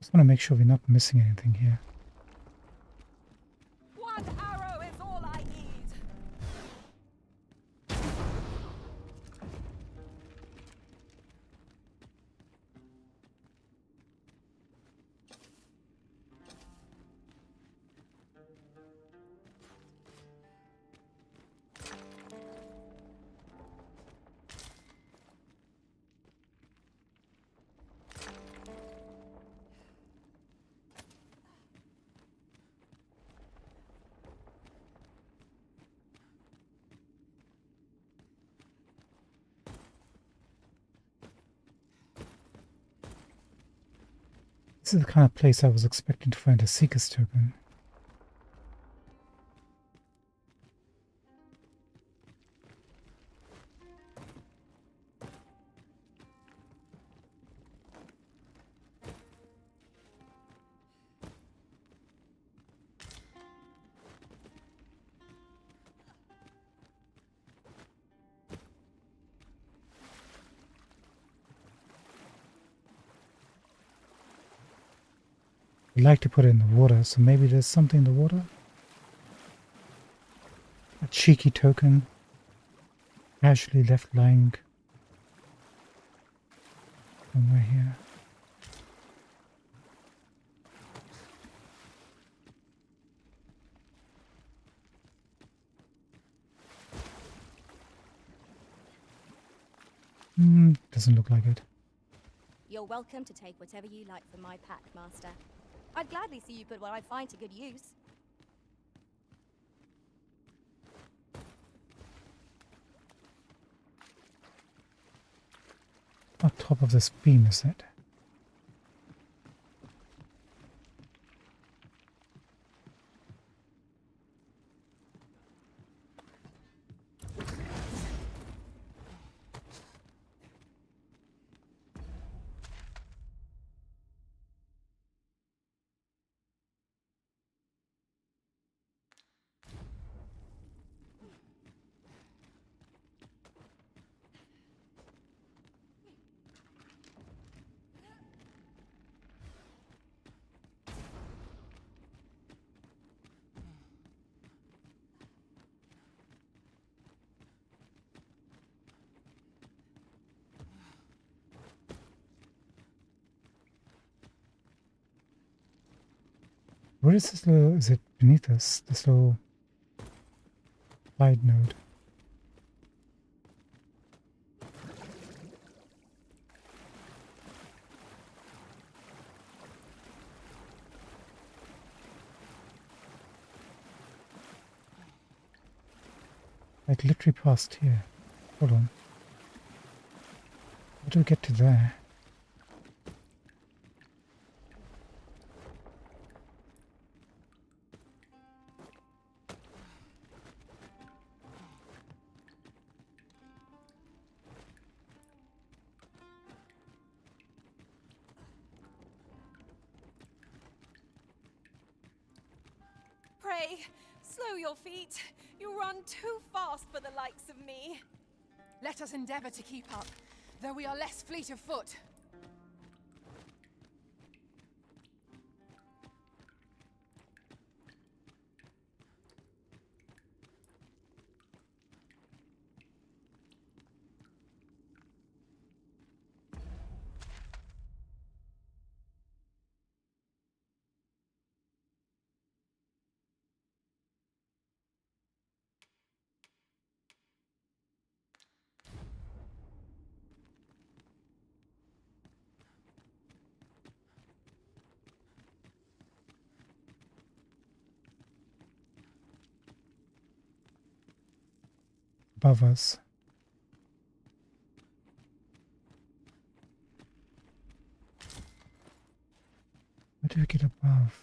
Just want to make sure we're not missing anything here. One arrow is all I need. This is the kind of place I was expecting to find a Seeker's token. I'd like to put it in the water, so maybe there's something in the water? A cheeky token, casually left lying somewhere here. Doesn't look like it. You're welcome to take whatever you like from my pack, Master. I'd gladly see you put what I find to good use. On top of this beam, is it? Where is this little, is it beneath us? This little side node. Like literally past here. Hold on. How do we get to there? Pray, slow your feet. You run too fast for the likes of me. Let us endeavor to keep up, though we are less fleet of foot. Above us. Where do we get above?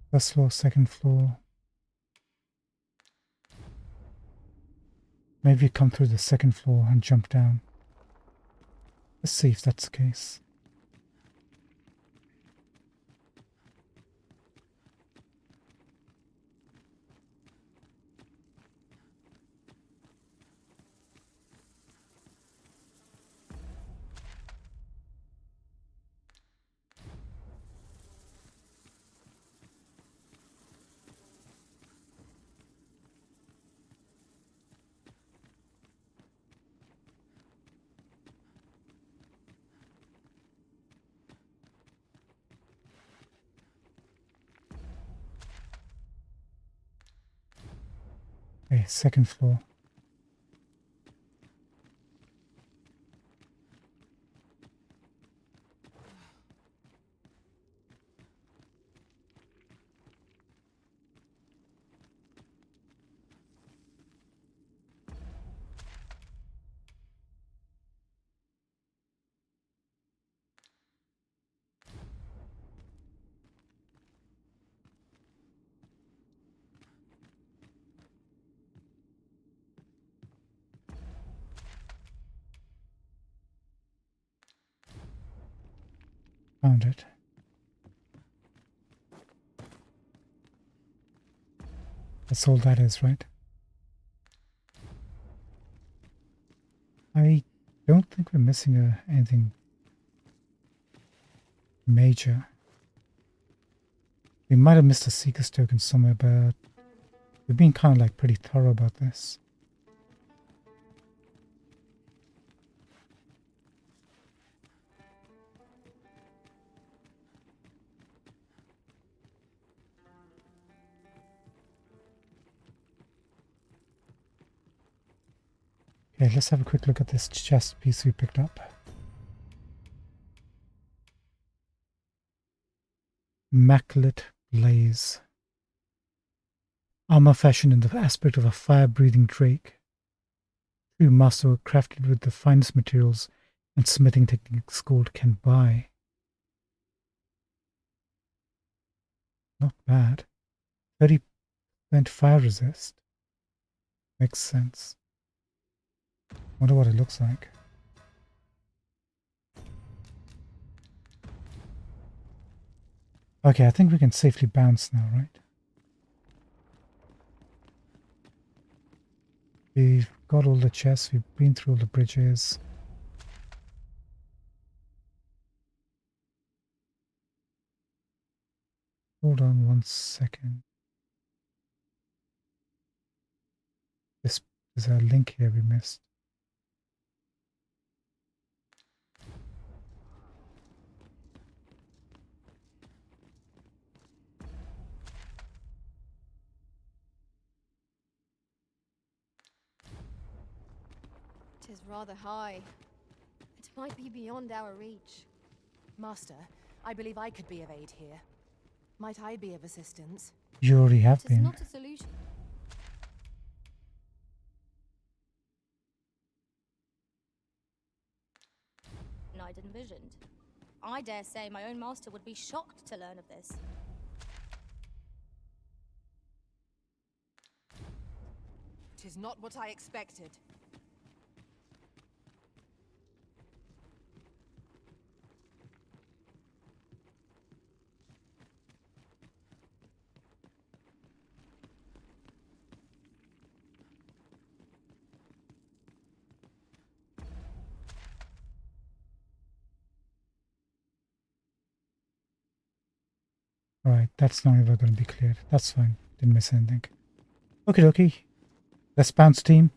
First floor, second floor. Maybe we come through the second floor and jump down. Let's see if that's the case. Okay, second floor. Found it. That's all that is, right? I don't think we're missing anything major. We might have missed a Seeker's token somewhere, but we've been kind of like pretty thorough about this. Okay, let's have a quick look at this chest piece we picked up. Immaculate Blaze. Armor fashioned in the aspect of a fire-breathing drake. True masterwork crafted with the finest materials and smithing techniques gold can buy. Not bad. 30% fire resist. Makes sense. Wonder what it looks like. Okay, I think we can safely bounce now, right? We've got all the chests, we've been through all the bridges. Hold on 1 second. This is a link here we missed. It is rather high. It might be beyond our reach. Master, I believe I could be of aid here. Might I be of assistance? You already have It is been. not a solution. I'd envisioned. I dare say my own master would be shocked to learn of this. Tis not what I expected. Alright, that's not ever going to be cleared. That's fine. Didn't miss anything. Okie dokie. Let's bounce, team.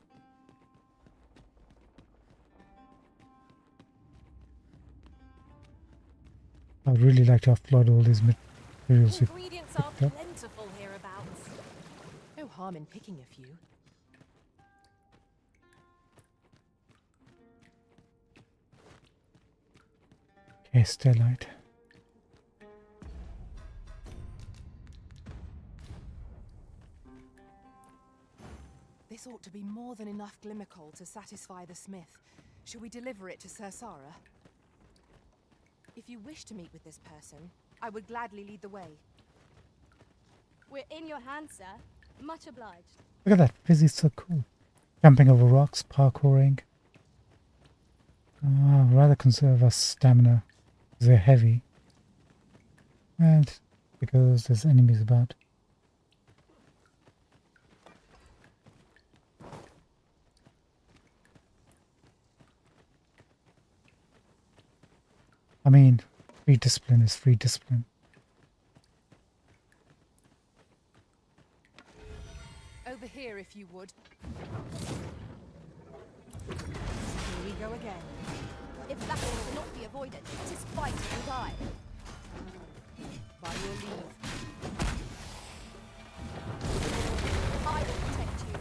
I'd really like to offload all these materials we Ingredients are picked up. plentiful hereabouts. No harm in picking a few. Okay, Starlight. This ought to be more than enough glimmer coal to satisfy the smith. Shall we deliver it to Sir Sara? If you wish to meet with this person, I would gladly lead the way. We're in your hands, sir. Much obliged. Look at that. Fizzy's so cool. Jumping over rocks, parkouring. Rather conserve our stamina. They're heavy. And because there's enemies about. I mean, free discipline is free discipline. Over here, if you would. Here we go again. If battle cannot be avoided, it is fight or die. By your leave. I will protect you.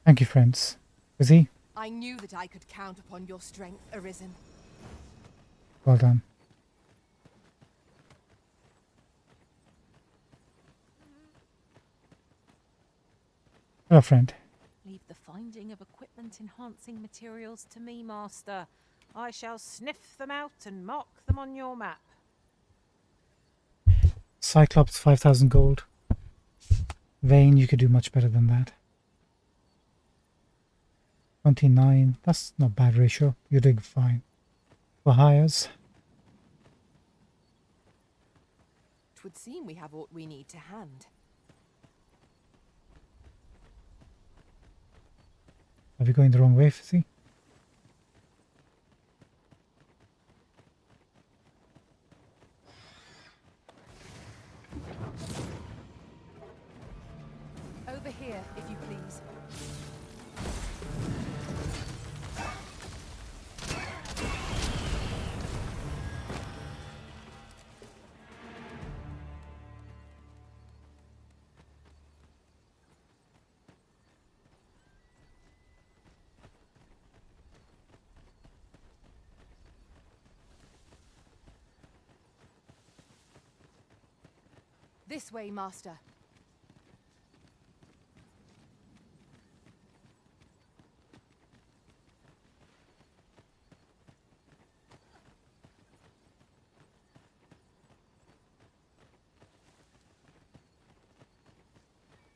Thank you, friends. Is he? I knew that I could count upon your strength, Arisen. Well done. Hello, friend. Leave the finding of equipment-enhancing materials to me, Master. I shall sniff them out and mark them on your map. Cyclops, 5,000 gold. Vane, you could do much better than that. 29, that's not bad ratio. You're doing fine. For hires, Twould seem we have what we need to hand. are we going the wrong way, Fizzy? Over here, if you please. This way, Master.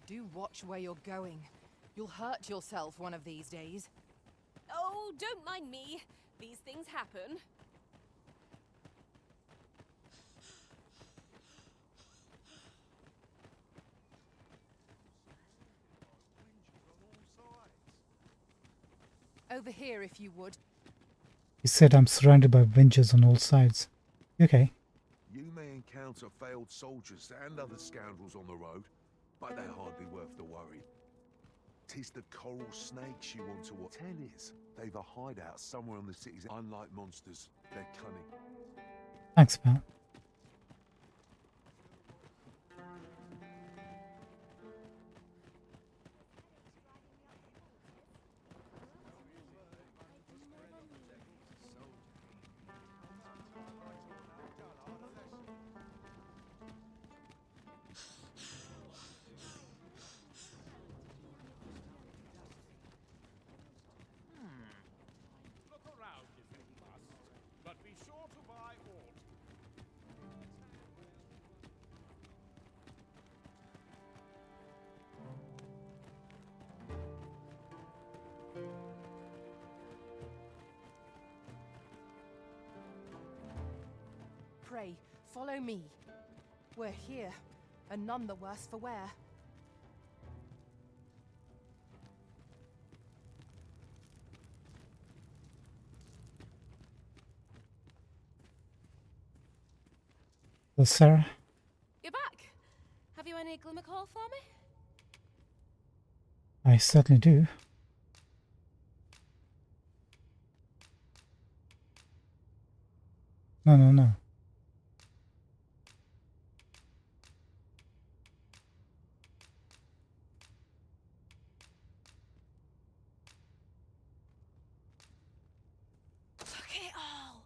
Do watch where you're going. You'll hurt yourself one of these days. Oh, don't mind me. These things happen. Over here, if you would. He said I'm surrounded by Avengers on all sides. Okay. You may encounter failed soldiers and other scoundrels on the road, but they're hardly worth the worry. 'Tis the coral snakes you want to watch. Ten is, they've a hideout somewhere on the city's. Unlike monsters, they're cunning. Thanks, pal. Look around if you must, but be sure to buy all. Pray, follow me. We're here, and none the worse for wear. Well, Sarah, You're back. Have you any glimmer call for me? I certainly do. No. Look at it all.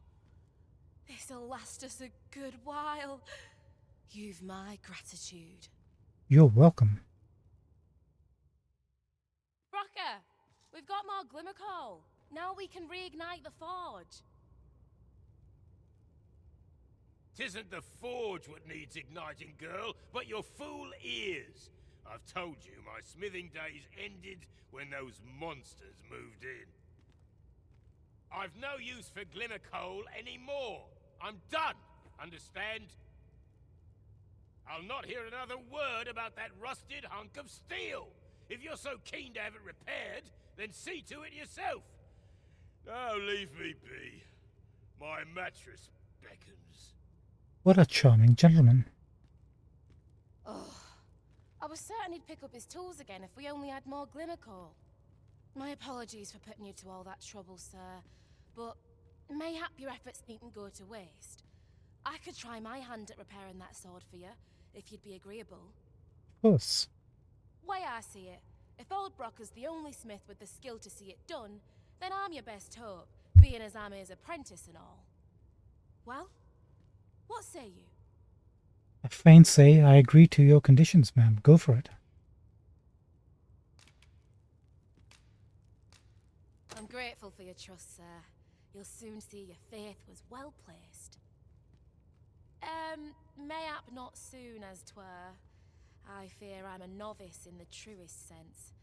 This'll last us a good while. You've my gratitude. You're welcome. Brocker, we've got more glimmer coal. Now we can reignite the forge. 'Tisn't the forge what needs igniting, girl, but your fool ears. I've told you my smithing days ended when those monsters moved in. I've no use for glimmer coal anymore. I'm done, understand? I'll not hear another word about that rusted hunk of steel. If you're so keen to have it repaired, then see to it yourself. Now leave me be. My mattress beckons. What a charming gentleman. Oh, I was certain he'd pick up his tools again if we only had more glimmer coal. My apologies for putting you to all that trouble, sir, but mayhap your efforts needn't go to waste. I could try my hand at repairing that sword for you, if you'd be agreeable. Of course. Way I see it, If old Brocker's the only smith with the skill to see it done, then I'm your best hope, being as I'm his apprentice and all. Well, what say you? I fain say I agree to your conditions, ma'am. Go for it. I'm grateful for your trust, sir. You'll soon see your faith was well placed. Mayhap not soon as 'twere. I fear I'm a novice in the truest sense.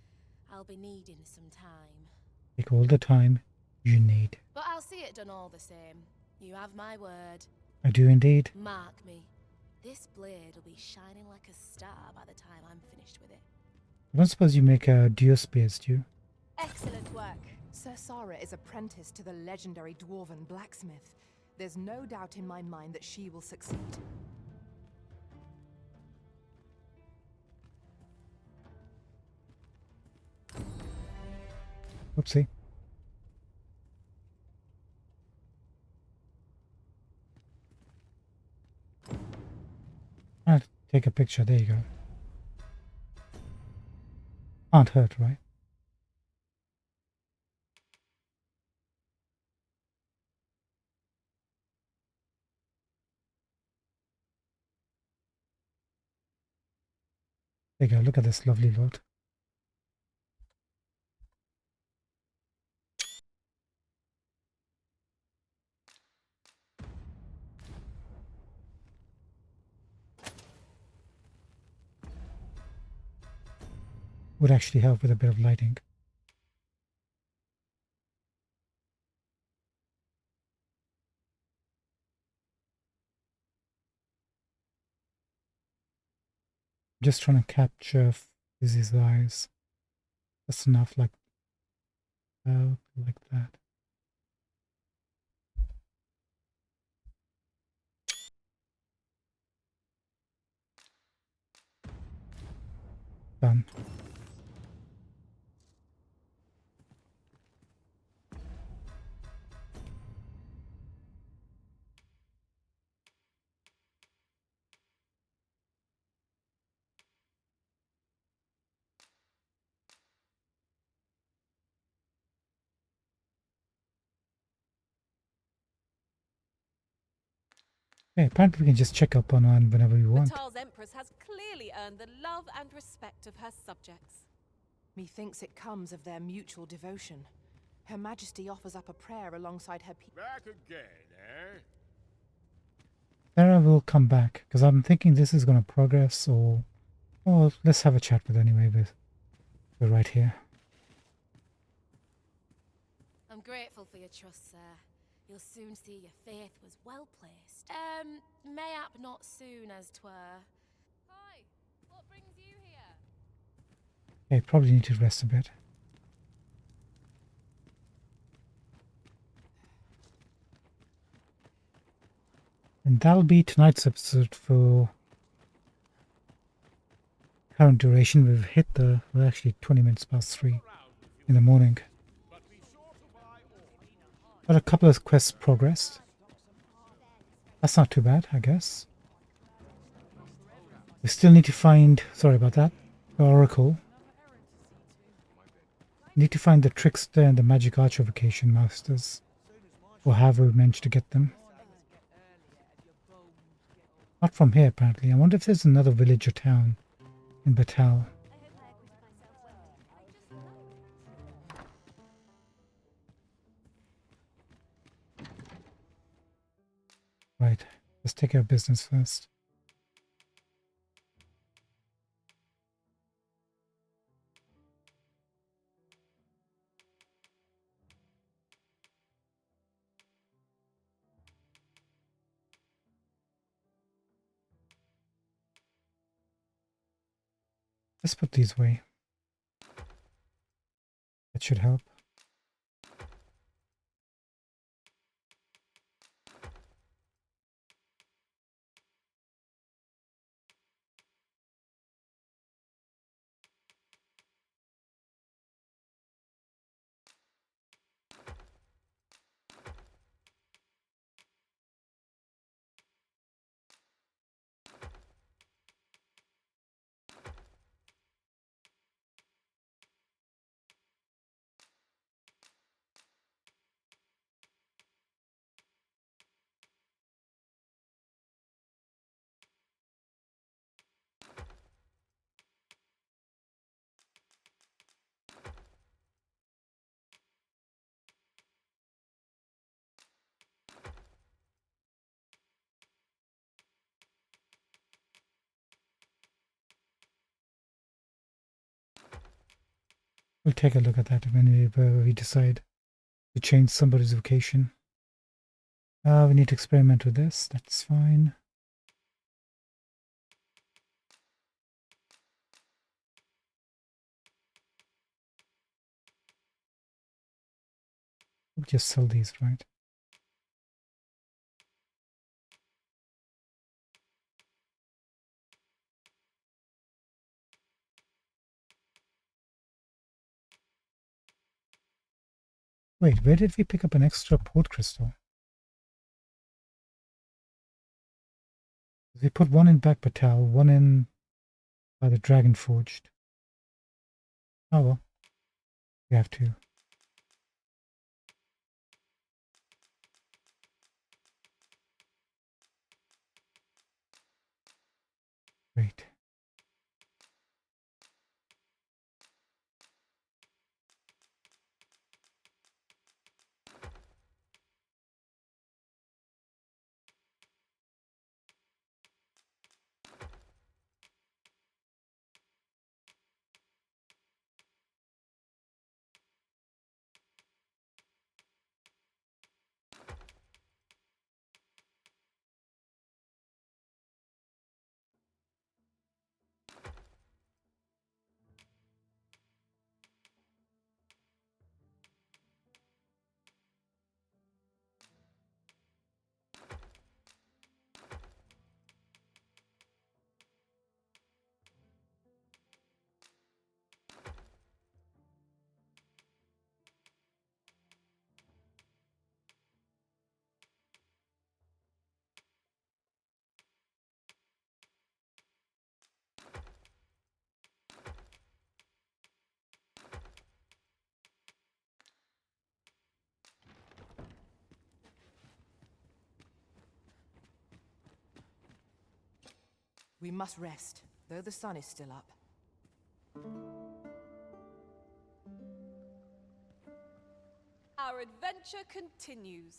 I'll be needing some time. Take all the time you need. But I'll see it done all the same. You have my word. I do indeed. Mark me. This blade will be shining like a star by the time I'm finished with it. I don't suppose you make a deer spears, do you? Excellent work. Sir Sara is apprenticed to the legendary dwarven blacksmith. There's no doubt in my mind that she will succeed. Oopsie. I'll take a picture. There you go. Can't hurt, right? There you go. Look at this lovely lot. Would actually help with a bit of lighting. Just trying to capture Fizzy's eyes. That's enough, like that. Done. Okay, apparently we can just check up on one whenever we want. Batal's Empress has clearly earned the love and respect of her subjects. Methinks it comes of their mutual devotion. Her Majesty offers up a prayer alongside her people. Back again, eh? Sarah will come back, because I'm thinking this is going to progress, or... Oh, let's have a chat with her anyway. We're right here. I'm grateful for your trust, sir. You'll soon see your faith was well placed. Mayhap not soon as 'twere. Hi, what brings you here? Okay, probably need to rest a bit. And that'll be tonight's episode for current duration. We've hit we're actually 20 minutes past 3 in the morning. Got a couple of quests progressed. That's not too bad, I guess. We still need to find, sorry about that, the Oracle. Need to find the Trickster and the Magic Archification Masters. Or have we managed to get them? Not from here, apparently. I wonder if there's another village or town in Batal. Right, let's take care of business first. Let's put these away. That should help. We'll take a look at that whenever we decide to change somebody's vocation. We need to experiment with this. That's fine. We'll just sell these, right? Wait, where did we pick up an extra port crystal? We put one in Back Batal, one in by the Dragon Forged. Oh well, we have to. Wait. We must rest, though the sun is still up. Our adventure continues.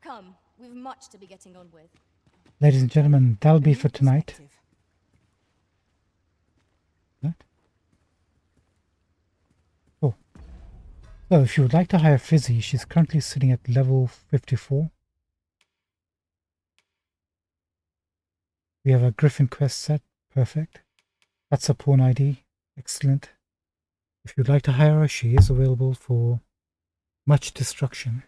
Come, we've much to be getting on with. Ladies and gentlemen, that'll be for tonight. What? Oh. So if you would like to hire Fizzy, she's currently sitting at level 54. We have a Griffin quest set. Perfect. That's a pawn ID. Excellent. If you'd like to hire her, she is available for much destruction.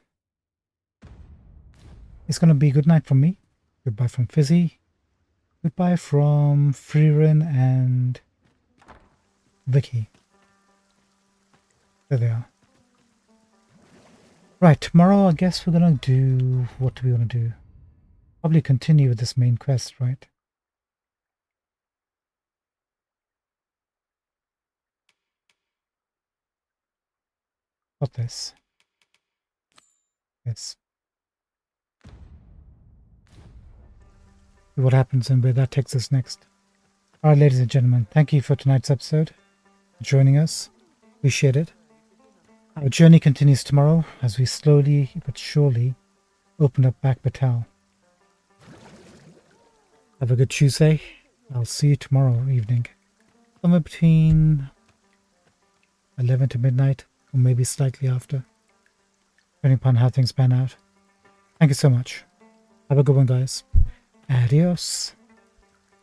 It's going to be good night from me. Goodbye from Fizzy. Goodbye from Freerin and Vicky. There they are. Right, tomorrow I guess we're going to do... What do we want to do? Probably continue with this main quest, right? Got this. Yes. See what happens and where that takes us next. Alright, ladies and gentlemen, thank you for tonight's episode. For joining us. Appreciate it. Our journey continues tomorrow as we slowly but surely open up Back Batal. Have a good Tuesday. I'll see you tomorrow evening. Somewhere between 11 to midnight, or maybe slightly after. Depending upon how things pan out. Thank you so much. Have a good one, guys. Adios.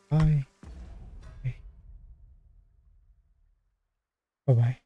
Bye. Bye-bye.